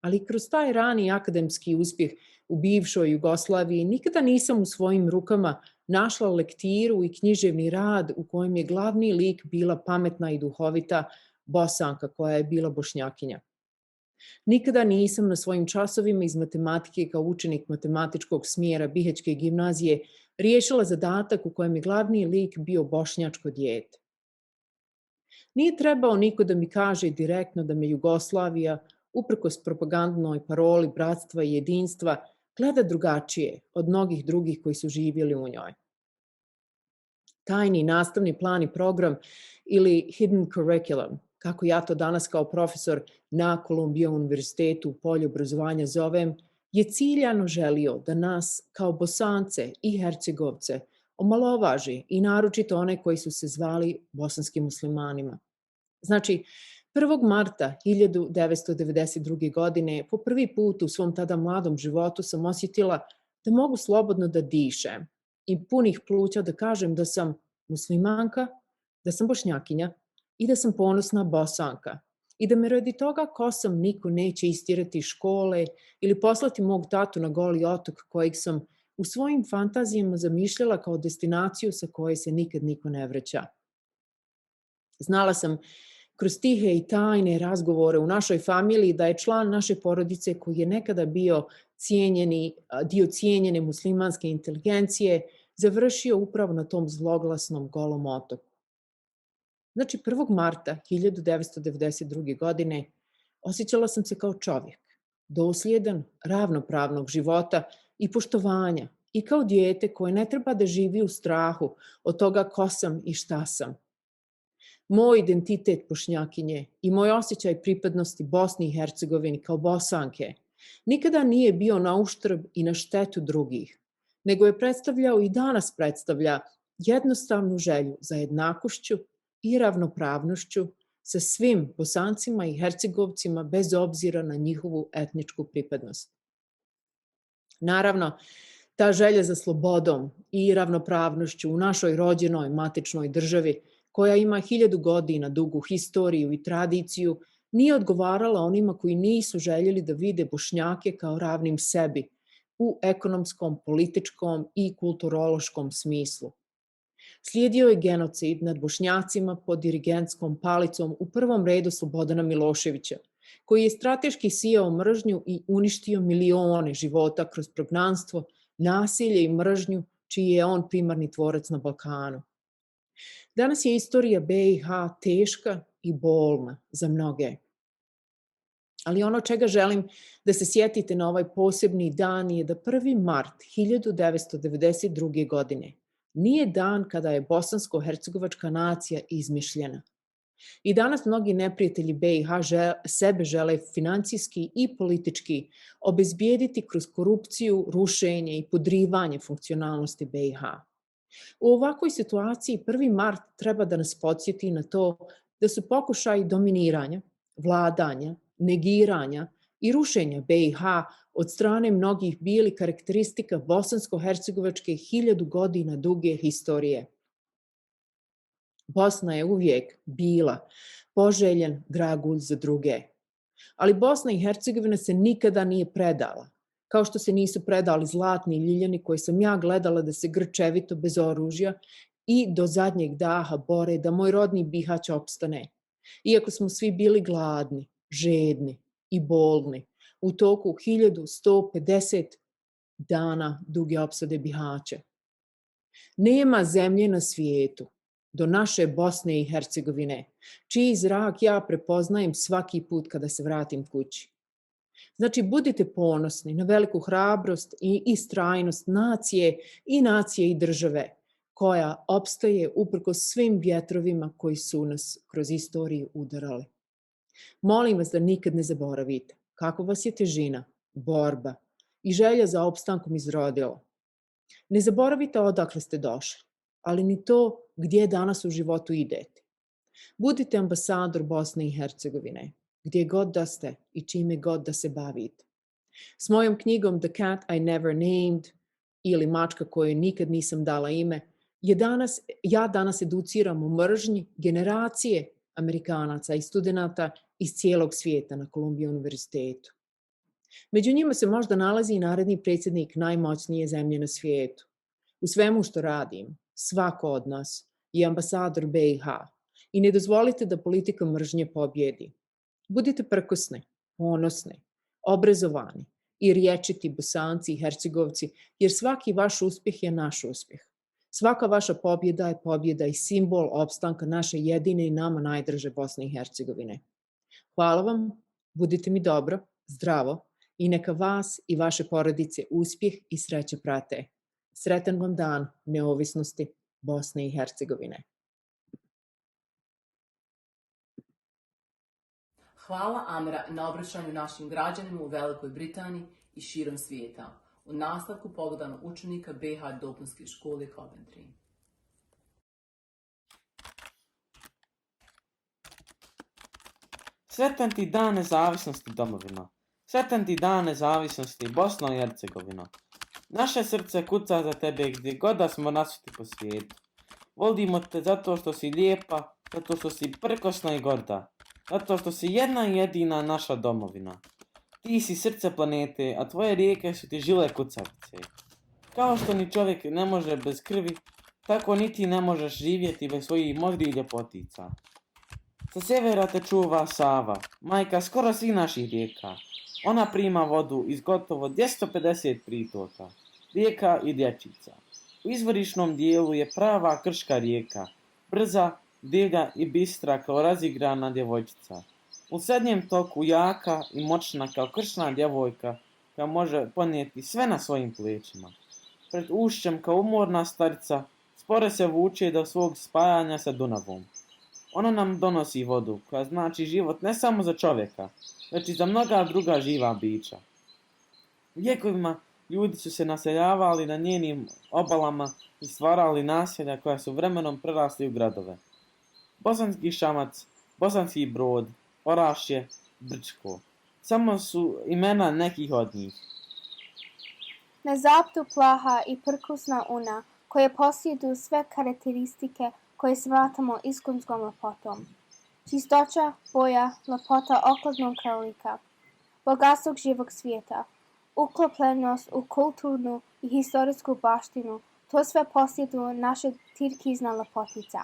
Ali kroz taj rani akademski uspjeh u bivšoj Jugoslaviji nikada nisam u svojim rukama našla lektiru i književni rad u kojem je glavni lik bila pametna i duhovita Bosanka koja je bila Bošnjakinja. Nikada nisam na svojim časovima iz matematike kao učenik matematičkog smjera Bihaćke gimnazije riješila zadatak u kojem je glavni lik bio bošnjačko dijete. Nije trebao niko da mi kaže direktno da me Jugoslavija, uprkos propagandnoj paroli bratstva i jedinstva, gleda drugačije od mnogih drugih koji su živjeli u njoj. Tajni nastavni plan i program ili hidden curriculum, kako ja to danas kao profesor na Columbia univerzitetu u polju obrazovanja zovem, je ciljano želio da nas kao Bosance i Hercegovce omalovaži i naročito one koji su se zvali bosanskim muslimanima. Znači, 1. marta 1992. godine po prvi put u svom tada mladom životu sam osjetila da mogu slobodno da dišem i punih pluća da kažem da sam muslimanka, da sam Bošnjakinja i da sam ponosna Bosanka i da me radi toga ko sam niko neće istjerati iz škole ili poslati mog tatu na Goli otok kojeg sam u svojim fantazijama zamišljala kao destinaciju sa koje se nikad niko ne vraća. Znala sam kroz tihe i tajne razgovore u našoj familiji da je član naše porodice koji je nekada bio dio cijenjene muslimanske inteligencije završio upravo na tom zloglasnom Golom otoku. Znači, 1. marta 1992. godine osjećala sam se kao čovjek, dosljedan, ravnopravnog života i poštovanja i kao dijete koje ne treba da živi u strahu od toga ko sam i šta sam. Moj identitet Bošnjakinje i moj osjećaj pripadnosti Bosni i Hercegovini kao Bosanke nikada nije bio na uštrb i na štetu drugih, nego je predstavljao i danas predstavlja jednostavnu želju za jednakošću i ravnopravnošću sa svim Bosancima i Hercegovcima bez obzira na njihovu etničku pripadnost. Naravno, ta želja za slobodom i ravnopravnošću u našoj rođenoj matičnoj državi koja ima 1000 godina dugu historiju i tradiciju, nije odgovarala onima koji nisu željeli da vide Bošnjake kao ravnim sebi u ekonomskom, političkom i kulturološkom smislu. Slijedio je genocid nad Bošnjacima pod dirigentskom palicom u prvom redu Slobodana Miloševića, koji je strateški sijao mržnju i uništio milione života kroz prognanstvo, nasilje i mržnju, čiji je on primarni tvorac na Balkanu. Danas je istorija BiH teška i bolna za mnoge. Ali ono čega želim da se sjetite na ovaj posebni dan je da 1. mart 1992. godine nije dan kada je bosansko-hercegovačka nacija izmišljena. I danas mnogi neprijatelji BiH sebe žele financijski i politički obezbijediti kroz korupciju, rušenje i podrivanje funkcionalnosti BiH. U ovakvoj situaciji 1. mart treba da nas podsjeti na to da su pokušaji dominiranja, vladanja, negiranja i rušenja BiH od strane mnogih bili karakteristika bosansko-hercegovačke 1000 godina duge historije. Bosna je uvijek bila poželjen dragulj za druge. Ali Bosna i Hercegovina se nikada nije predala, kao što se nisu predali zlatni ljiljani koje sam ja gledala da se grčevito bez oružja i do zadnjeg daha bore da moj rodni Bihać opstane. Iako smo svi bili gladni, žedni i bolni u toku 1150 dana duge opsade Bihaća. Nema zemlje na svijetu do naše Bosne i Hercegovine, čiji zrak ja prepoznajem svaki put kada se vratim kući. Znači, budite ponosni na veliku hrabrost i istrajnost nacije i države koja opstaje uprkos svim vjetrovima koji su nas kroz istoriju udarali. Molim vas da nikad ne zaboravite kako vas je težina, borba i želja za opstankom izrodila. Ne zaboravite odakle ste došli, ali ni to gdje danas u životu idete. Budite ambasador Bosne i Hercegovine, gdje god da ste i čime god da se bavite. S mojom knjigom The Cat I Never Named ili Mačka kojoj nikad nisam dala ime, ja danas educiram o mržnji generacije Amerikanaca i studenata iz cijelog svijeta na Columbia univerzitetu. Među njima se možda nalazi i naredni predsjednik najmoćnije zemlje na svijetu. U svemu što radim, svako od nas je ambasador BiH i ne dozvolite da politika mržnje pobjedi. Budite prkosni, ponosni, obrazovani i riječiti Bosanci i Hercegovci, jer svaki vaš uspjeh je naš uspjeh. Svaka vaša pobjeda je pobjeda i simbol opstanka naše jedine i nama najdrže Bosne i Hercegovine. Hvala vam, budite mi dobro, zdravo i neka vas i vaše porodice uspjeh i sreća prate. Sretan vam dan neovisnosti Bosne i Hercegovine. Hvala Amira na obraćanju našim građanima u Velikoj Britaniji i širom svijeta. U nastavku pogledamo učenika BiH dopunske škole Coventry. Sretan ti dan nezavisnosti domovino. Sretan ti dan nezavisnosti Bosno i Hercegovino. Naše srce kuca za tebe gdje god da smo nasuti po svijetu. Volimo te zato što si lijepa, zato što si prkosna i gorda, zato što si jedna i jedina naša domovina. Ti si srce planete, a tvoje rijeke su ti žile kucavice. Kao što ni čovjek ne može bez krvi, tako ni ti ne možeš živjeti bez svojih modrih ljepotica. Sa sjevera te čuva Sava, majka skoro svih naših rijeka. Ona prima vodu iz gotovo 250 pritoka, rijeka i dječica. U izvorišnom dijelu je prava krška rijeka, brza, divlja i bistra kao razigrana djevojčica. U srednjem toku jaka i moćna kao kršna djevojka koja može ponijeti sve na svojim plećima. Pred ušćem kao umorna starica spore se vuče do svog spajanja sa Dunavom. Ona nam donosi vodu koja znači život ne samo za čovjeka, već i za mnoga druga živa bića. Vjekovima ljudi su se naseljavali na njenim obalama i stvarali naselja koja su vremenom prerasli u gradove. Bosanski Šamac, Bosanski Brod, Orašje, Brčko. Samo su imena nekih od njih. Na zapadu plaha i prkusna una, koje posjeduju sve karakteristike koje smatramo iskonskom lepotom. Čistoća, boja, lepota okladnog krajolika, bogatstvo živog svijeta, uklopljenost u kulturnu i historijsku baštinu, to sve posjeduju naše tirkizna lepotica.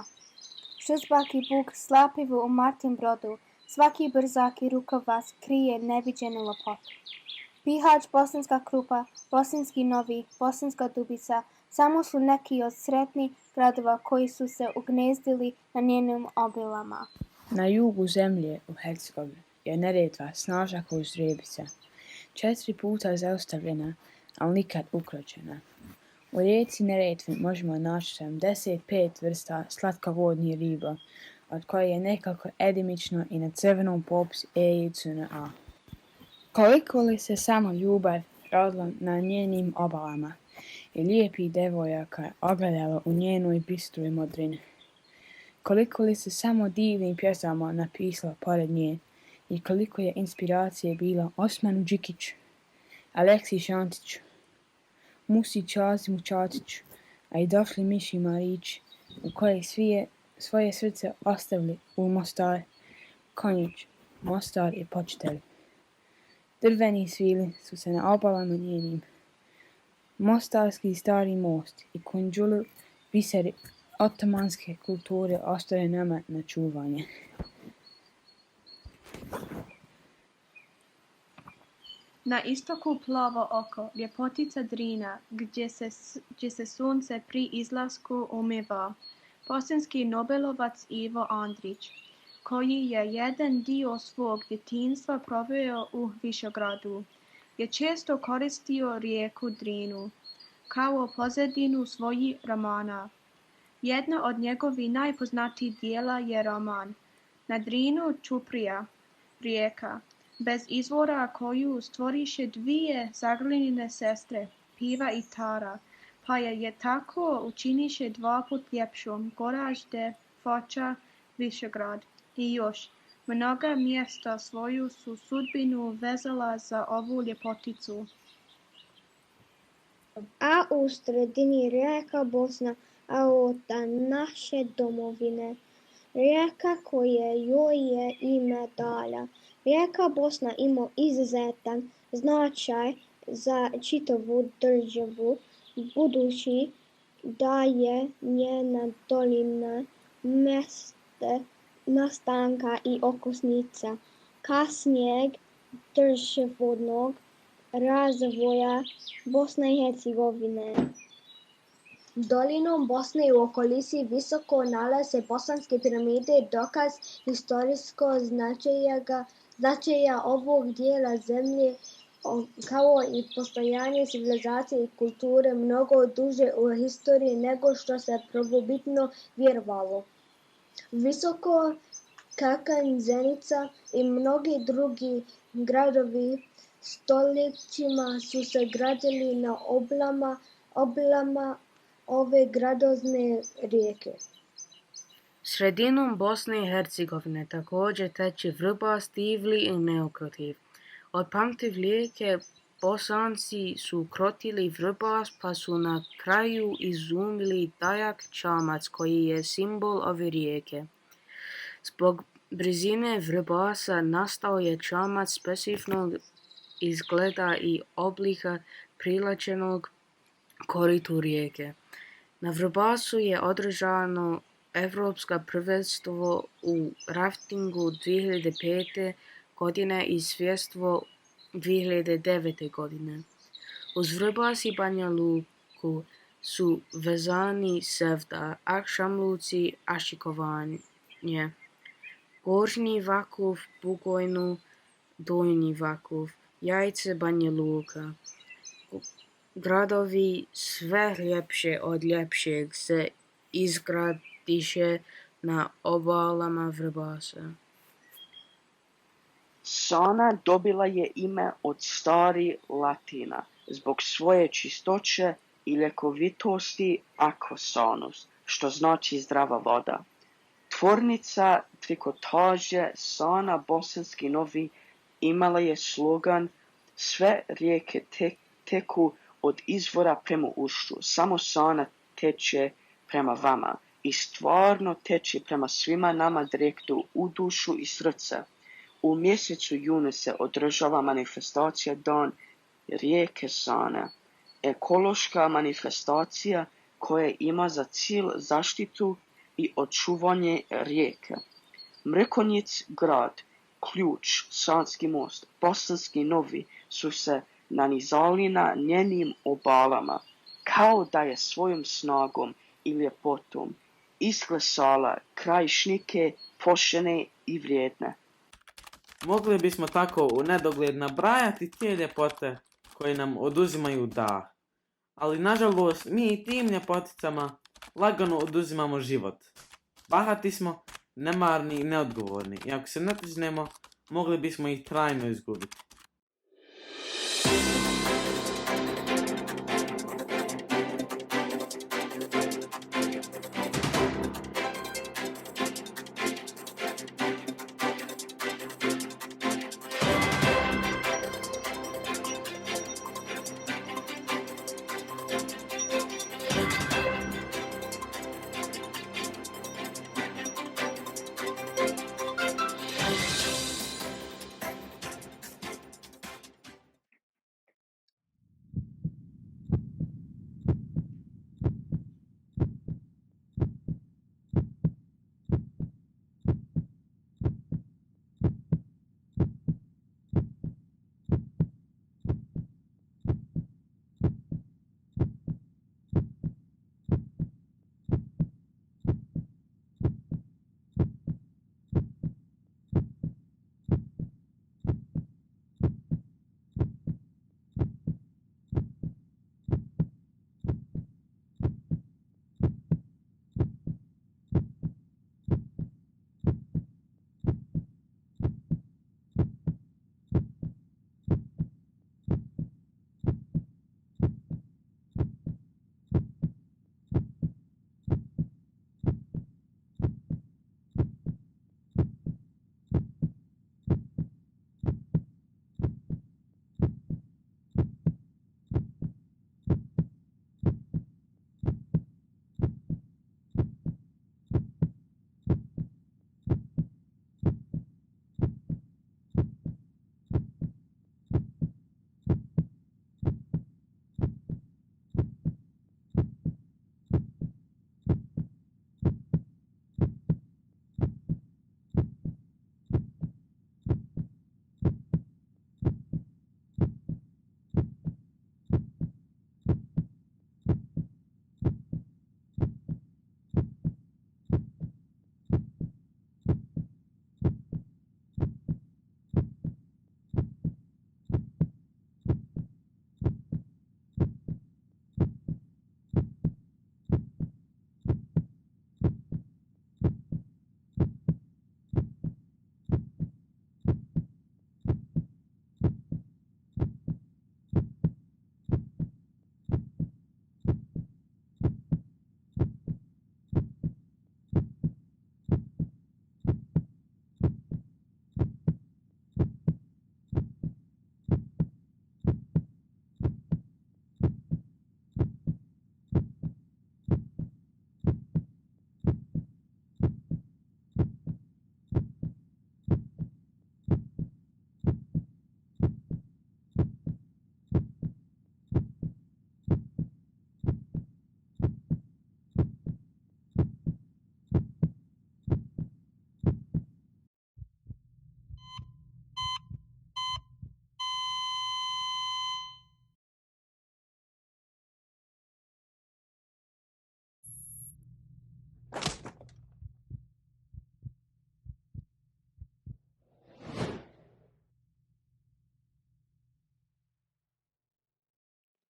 Šuzbaki buk slapivu u Martin Brodu, svaki brzak i rukavac krije neviđenu lepotu. Bihać, Bosanska Krupa, Bosanski Novi, Bosanska Dubica, samo su neki od sretnih gradova koji su se ugnezdili na njenim obilama. Na jugu zemlje u Hercegovini je Neretva snažna kao žrebica, 4 puta zaustavljena, ali nikad ukročena. U rijeci Neretvi možemo naći 75 vrsta slatkovodnih riba, od koje je nekako endemično i na crvenom popisu EICNA. Koliko li se samo ljubav rodila na njenim obalama i lijepih devojaka ogledalo u njenoj bistroj modrini. Koliko li se samo divnim pjesama napisalo pored nje i koliko je inspiracije bilo Osmanu Đikiću, Aleksiji Šantiću, Musi Čazimu Čatiću, a i došli Miši Marići, u koje svoje srce ostavili u Mostar, Konjić, Mostar i Počitelj. Drveni svili su se na obalama njenim. Mostarski stari most i konđulu biseri otomanske kulture ostaje nama na čuvanje. Na istoku plavo oko, ljepotica Drina, gdje se sunce pri izlasku umiva. bosanski nobelovac Ivo Andrić, koji je jedan dio svog djetinjstva proveo u Višegradu, je često koristio rijeku Drinu kao pozadinu svojih romana. Jedna od njegovih najpoznatijih djela je roman Na Drinu Ćuprija, rijeka, bez izvora koju stvoriše dvije zagrljene sestre, Piva i Tara, pa je tako učiniše dva put ljepšom Goražde, Foča, Višegrad i još mnoga mjesta svoju su sudbinu vezala za ovu ljepoticu. A u sredini rijeka Bosna, a od naše domovine, rijeka koja joj je ime dala. Rijeka Bosna ima izuzetan značaj za čitavu državu, budući da je njena dolina mjesto nastanka i okosnica kasnijeg državnog razvoja Bosne i Hercegovine. Dolinom Bosne i u okolici visoko nalaze bosanske piramide, dokaz historijskog značaja ovog dijela zemlje, kao i postojanje civilizacije i kulture mnogo duže u historiji nego što se prvobitno vjerovalo. Visoko Kakanj, Zenica i mnogi drugi gradovi stoljećima su se gradili na obalama ove gradozne rijeke. Sredinom Bosne i Hercegovine također teče Vrbas, Tivli i Neokrotiv. Od pamtivijeka Bosanci su krotili Vrbas pa su na kraju izumili tajak čamac koji je simbol ove rijeke. Zbog blizine Vrbasa nastao je čamac specifičnog izgleda i oblika prilačenog koritu rijeke. Na Vrbasu je održano Evropsko prvenstvo u raftingu 2005. godine i svjetstvo 2009. godine. Uz Vrbas i Banja Luku su vezani Sevda, Akšamluci, Ašikovanje, Gornji Vakuf, Bugojno, Donji Vakuf, Jajce, Banja Luka. Gradovi sve ljepše od ljepšeg se izgradiše na obalama Vrbasa. Sana dobila je ime od stari Latina zbog svoje čistoće i ljekovitosti aquasanus, što znači zdrava voda. Tvornica trikotaže Sana Bosanski Novi imala je slogan Sve rijeke teku od izvora prema ušću, samo Sana teče prema vama i stvarno teče prema svima nama direktno u dušu i srce. U mjesecu junu se održava manifestacija Dan rijeke Sane, ekološka manifestacija koja ima za cilj zaštitu i očuvanje rijeke. Mrekonjic grad, Ključ, Sanski most, Bosanski Novi su se nanizali na njenim obalama, kao da je svojom snagom i ljepotom isklesala krajišnike poštene i vrijedne. Mogli bismo tako u nedogled nabrajati te ljepote koje nam oduzimaju dah. Ali nažalost mi i tim ljepoticama lagano oduzimamo život. Bahati smo, nemarni i neodgovorni i ako se ne trgnemo, mogli bismo ih trajno izgubiti.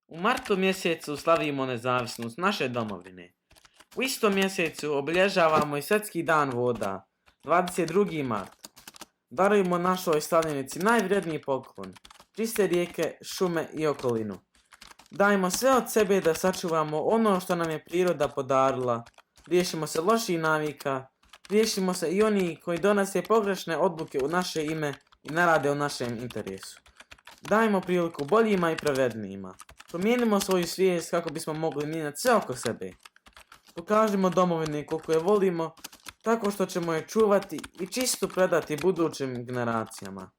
U martu mjesecu slavimo nezavisnost naše domovine. U istom mjesecu obilježavamo i Svjetski dan voda, 22. mart. Darujemo našoj slavljenici najvredniji poklon, čiste rijeke, šume i okolinu. Dajmo sve od sebe da sačuvamo ono što nam je priroda podarila. Riješimo se loših navika, riješimo se i oni koji donose pogrešne odluke u naše ime i ne rade u našem interesu. Dajmo priliku boljima i pravednijima. Promijenimo svoju svijest kako bismo mogli mijenjati sve oko sebe. Pokažimo domovini koliko je volimo, tako što ćemo je čuvati i čistu predati budućim generacijama.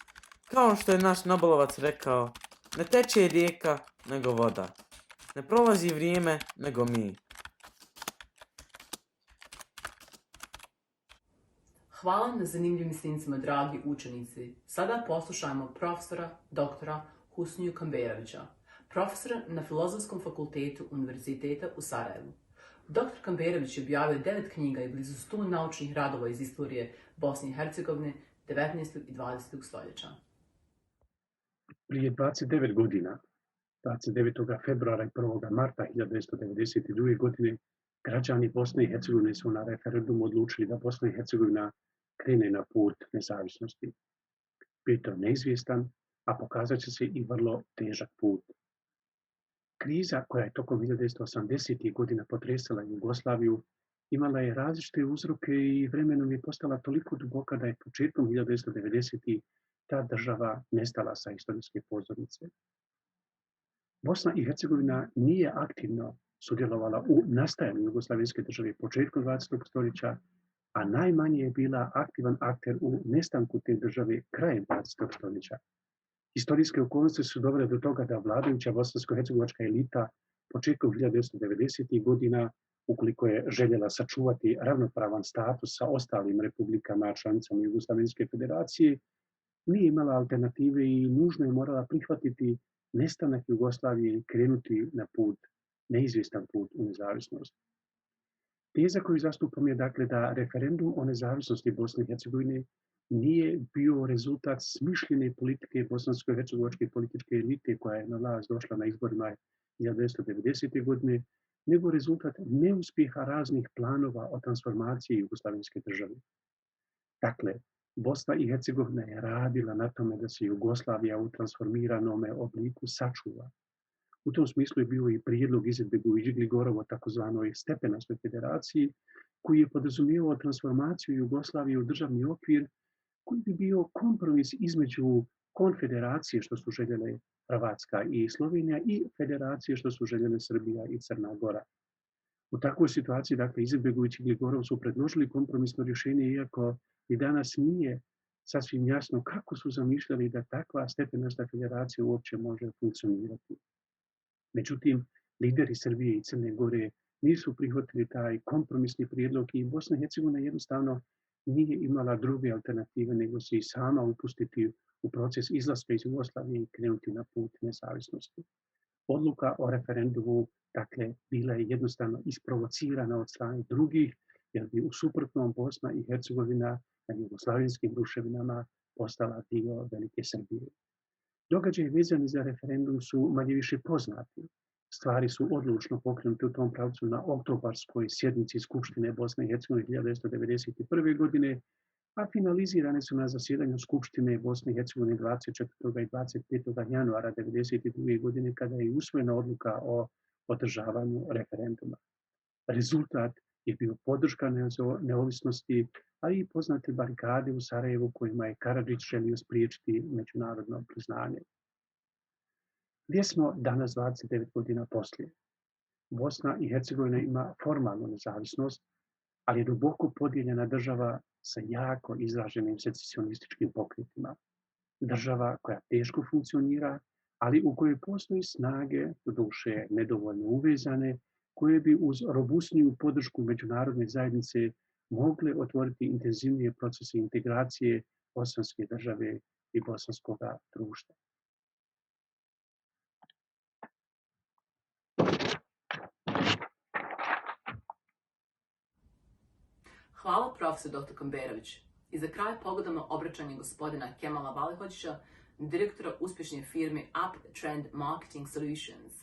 Kao što je naš Nobelovac rekao, ne teče rijeka, nego voda. Ne prolazi vrijeme, nego mi. Hvala na zanimljivim snimcima, dragi učenici. Sada poslušajmo profesora doktora Husniju Kamberovića, profesora na Filozofskom fakultetu Univerziteta u Sarajevu. Dr. Kamberović je objavio 9 knjiga i blizu 100 naučnih radova iz istorije Bosne i Hercegovine 19. i 20. stoljeća. Prije 29 godina, 29. februara i 1. marta 1992. godine, građani Bosne i Hercegovine su na referendumu odlučili da Bosna i Hercegovina krene na put nezavisnosti. Bio to neizvjestan, a pokazat će se i vrlo težak put. Kriza koja je tokom 1980. godina potresala Jugoslaviju imala je različite uzroke i vremenom je postala toliko duboka da je početkom 1990. ta država nestala sa istorijske pozornice. Bosna i Hercegovina nije aktivno sudjelovala u nastajanju jugoslavenske države početkom 20. stoljeća, a najmanje je bila aktivan akter u nestanku te države krajem 20. stoljeća. Historijske okolnosti su dovele do toga da vladajuća bosansko-hercegovačka elita početkom 1990. godina, ukoliko je željela sačuvati ravnopravan status sa ostalim republikama članicama Jugoslavenske federacije, nije imala alternative i nužno je morala prihvatiti nestanak Jugoslavije i krenuti na put, neizvjestan put u nezavisnost. Teza koju zastupam je dakle da referendum o nezavisnosti Bosne i Hercegovine nije bio rezultat smišljene politike bosansko-hercegovačke političke elite koja je na vlast došla na izborima 1990. godine, nego rezultat neuspjeha raznih planova o transformaciji jugoslavenske države. Dakle, Bosna i Hercegovina je radila na tome da se Jugoslavija u transformiranome obliku sačuva. U tom smislu je bio i prijedlog Izetbegović Gligorovo takozvanoj stepenastoj federaciji, koji je podrazumijevao transformaciju Jugoslavije u državni okvir koji bi bio kompromis između konfederacije što su željele Hrvatska i Slovenija i federacije što su željele Srbija i Crna Gora. U takvoj situaciji, dakle, Izetbegović i Gligorov su predložili kompromisno rješenje, iako i danas nije sasvim jasno kako su zamišljali da takva stepenasta federacija uopće može funkcionirati. Međutim, lideri Srbije i Crne Gore nisu prihvatili taj kompromisni prijedlog i Bosna i Hercegovina jednostavno nije imala druge alternative nego se i sama upustiti u proces izlaska iz Jugoslavije i krenuti na put nezavisnosti. Odluka o referendumu, dakle, bila je jednostavno isprovocirana od strane drugih, jer bi u suprotnom Bosna i Hercegovina na jugoslavenskim ruševinama postala dio Velike Srbije. Događaji vezani za referendum su manje više poznati. Stvari su odlučno pokrenute u tom pravcu na oktobarskoj sjednici Skupštine Bosne i Hercegovine 1991. godine, a finalizirane su na zasjedanju Skupštine Bosne i Hercegovine 24. i 25. januara 1992. godine kada je usvojena odluka o održavanju referenduma. Rezultat je bio podrška neovisnosti, a i poznate barikade u Sarajevu kojima je Karadžić želio spriječiti međunarodno priznanje. Gdje smo danas 29 godina poslije? Bosna i Hercegovina ima formalnu nezavisnost, ali je duboko podijeljena država sa jako izraženim secesionističkim pokretima. Država koja teško funkcionira, ali u kojoj postoji snage, doduše nedovoljno uvezane, koje bi uz robusniju podršku međunarodne zajednice mogle otvoriti intenzivnije procese integracije bosanske države i bosanskog društva. Hvala profesor dr. Kamberović. I za kraj pogledamo obraćanje gospodina Kemala Valihođića, direktora uspješne firme Uptrend Marketing Solutions.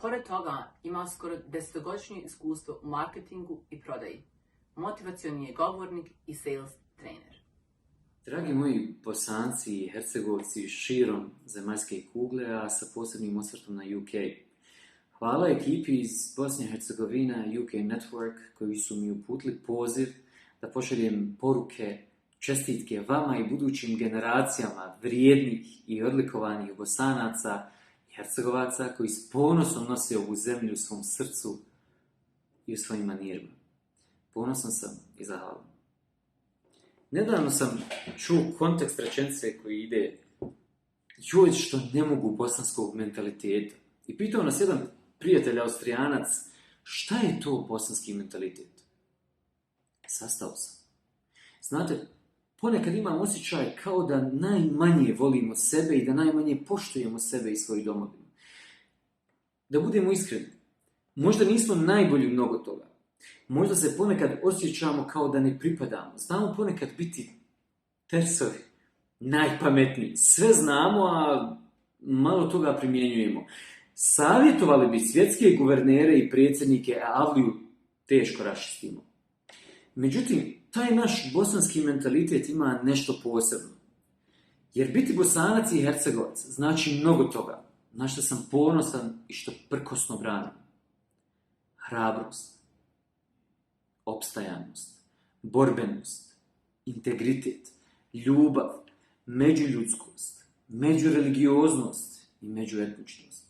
Pored toga, ima skoro 10-godišnje iskustvo u marketingu i prodaji. Motivacioni je govornik i sales trener. Dragi moji Bosanci i Hercegovci širom zemaljske kugle, a sa posebnim osvrtom na UK. Hvala ekipi iz Bosne i Hercegovine UK Network koji su mi uputili poziv da pošaljem poruke, čestitke vama i budućim generacijama vrijednih i odlikovanih Bosanaca i Hercegovaca koji s ponosom nose ovu zemlju u svom srcu i u svojim manirima. Ponosan sam i zahvalan. Nedavno sam čuo kontekst rečenice koji ide joj što ne mogu bosanskog mentaliteta. I pitao nas jedan prijatelj Austrijanac šta je to bosanski mentalitet? Sastao sam. Znate, ponekad imam osjećaj kao da najmanje volimo sebe i da najmanje poštujemo sebe i svoju domovinu. Da budemo iskreni, možda nismo najbolji u mnogo toga. Možda se ponekad osjećamo kao da ne pripadamo. Znamo ponekad biti tersovi, najpametniji. Sve znamo, a malo toga primjenjujemo. Savjetovali bi svjetske guvernere i predsjednike, a Avliju teško raščistimo. Međutim, taj naš bosanski mentalitet ima nešto posebno. Jer biti Bosanac i Hercegovac znači mnogo toga, na što sam ponosan i što prkosno branim. Hrabrost, opstajanost, borbenost, integritet, ljubav, međuljudskost, međureligioznost i međuetničnost.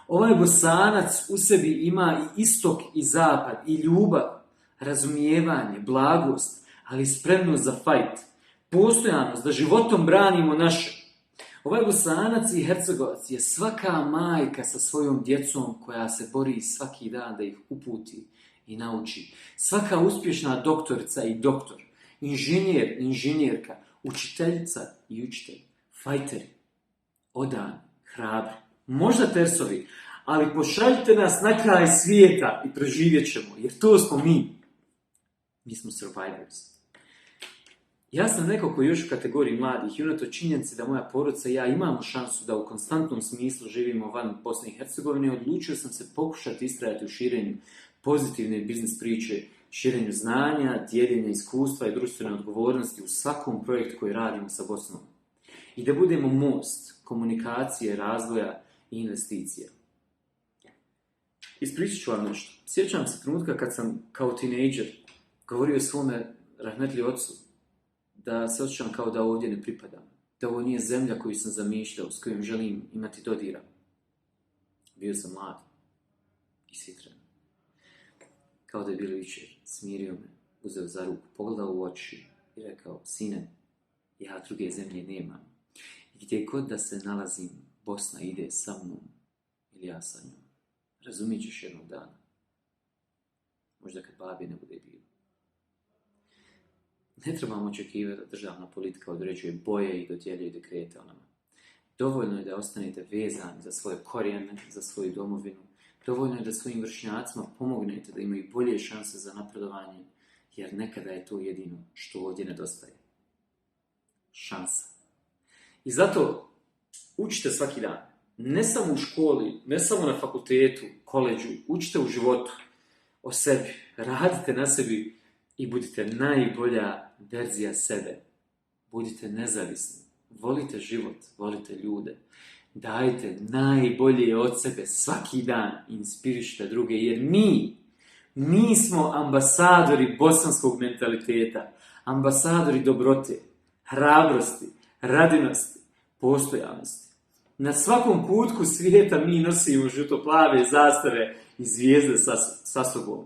Ovaj Bosanac u sebi ima i istok i zapad, i ljubav, razumijevanje, blagost, ali spremnost za fajt, postojanost da životom branimo naše. Ovaj Bosanac i Hercegovac je svaka majka sa svojom djecom koja se bori svaki dan da ih uputi i nauči. Svaka uspješna doktorica i doktor, inženjer, inženjerka, učiteljica i učitelj, fajteri, odani, hrabri, možda tersovi, ali pošaljite nas na kraj svijeta i preživjet ćemo, jer to smo mi. Mi smo survivors. Ja sam neko koji još u kategoriji mladih i unatoč činjenici da moja porodica i ja imamo šansu da u konstantnom smislu živimo van Bosne i Hercegovine, odlučio sam se pokušati istrajati u širenju pozitivne biznis priče, širenju znanja, dijeljenja iskustva i društvene odgovornosti u svakom projektu koji radimo sa Bosnom. I da budemo most komunikacije, razvoja i investicija. Ispričat ću vam nešto. Sjećam se trenutka kad sam kao tinejdžer govorio svome rahmetli ocu da se osjećam kao da ovdje ne pripadam. Da ovo nije zemlja koju sam zamišljao, s kojom želim imati dodira. Bio sam mlad i sitren. Kao da je bilo jučer, smirio me, uzeo za ruku, pogledao u oči i rekao, sine, ja druge zemlje nemam. Gdje god da se nalazim, Bosna ide sa mnom ili ja sa njom. Razumit ćeš jednog dana. Možda kad babi ne bude bilo. Ne trebamo očekivati da državna politika određuje boje i dodjeljuje dekrete o nama. Dovoljno je da ostanete vezani za svoje korijene, za svoju domovinu. Dovoljno je da svojim vršnjacima pomognete da imaju bolje šanse za napredovanje, jer nekada je to jedino što ovdje nedostaje. Šansa. I zato učite svaki dan. Ne samo u školi, ne samo na fakultetu, koleđu, učite u životu o sebi, radite na sebi i budite najbolja verzija sebe. Budite nezavisni, volite život, volite ljude. Dajte najbolje od sebe svaki dan, inspirišite druge, jer mi smo ambasadori bosanskog mentaliteta, ambasadori dobrote, hrabrosti, radinosti, postojanosti. Na svakom kutku svijeta mi nosimo žuto-plave zastave i zvijezde sa sobom.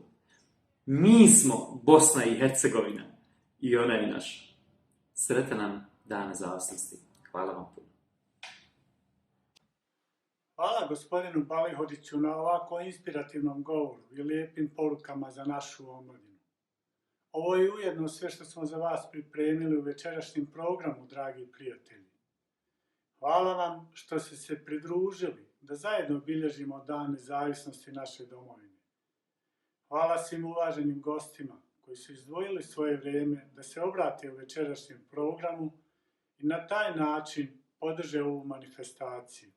Mi smo Bosna i Hercegovina i ona je naša. Sretan nam dan nezavisnosti. Hvala vam puno. Hvala gospodinu Balihodiću na ovako inspirativnom govoru i lijepim porukama za našu omladinu. Ovo je ujedno sve što smo za vas pripremili u večerašnjem programu, dragi prijatelji. Hvala vam što ste se pridružili da zajedno obilježimo Dan nezavisnosti naše domovine. Hvala svim uvaženim gostima koji su izdvojili svoje vrijeme da se obrate u večerašnjem programu i na taj način podrže ovu manifestaciju.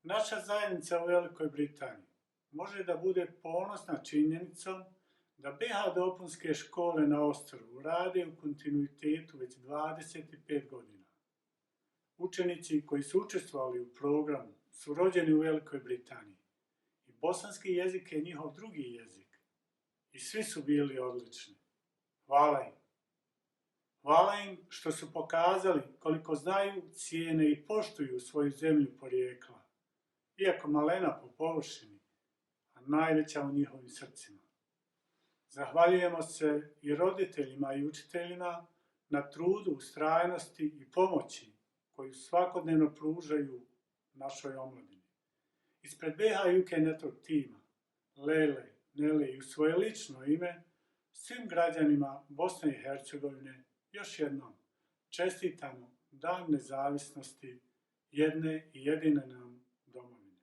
Naša zajednica u Velikoj Britaniji može da bude ponosna činjenicom da BH dopunske škole na ostrvu rade u kontinuitetu već 25 godina. Učenici koji su učestvovali u programu su rođeni u Velikoj Britaniji i bosanski jezik je njihov drugi jezik i svi su bili odlični. Hvala im. Hvala im što su pokazali koliko znaju, cijene i poštuju svoju zemlju porijekla, iako malena po površini, a najveća u njihovim srcima. Zahvaljujemo se i roditeljima i učiteljima na trudu, ustrajnosti i pomoći koju svakodnevno pružaju našoj omladini. Ispred BH UK Network tima, Lele, Nele i u svoje lično ime, svim građanima Bosne i Hercegovine još jednom čestitamo Dan nezavisnosti jedne i jedine nam domovine.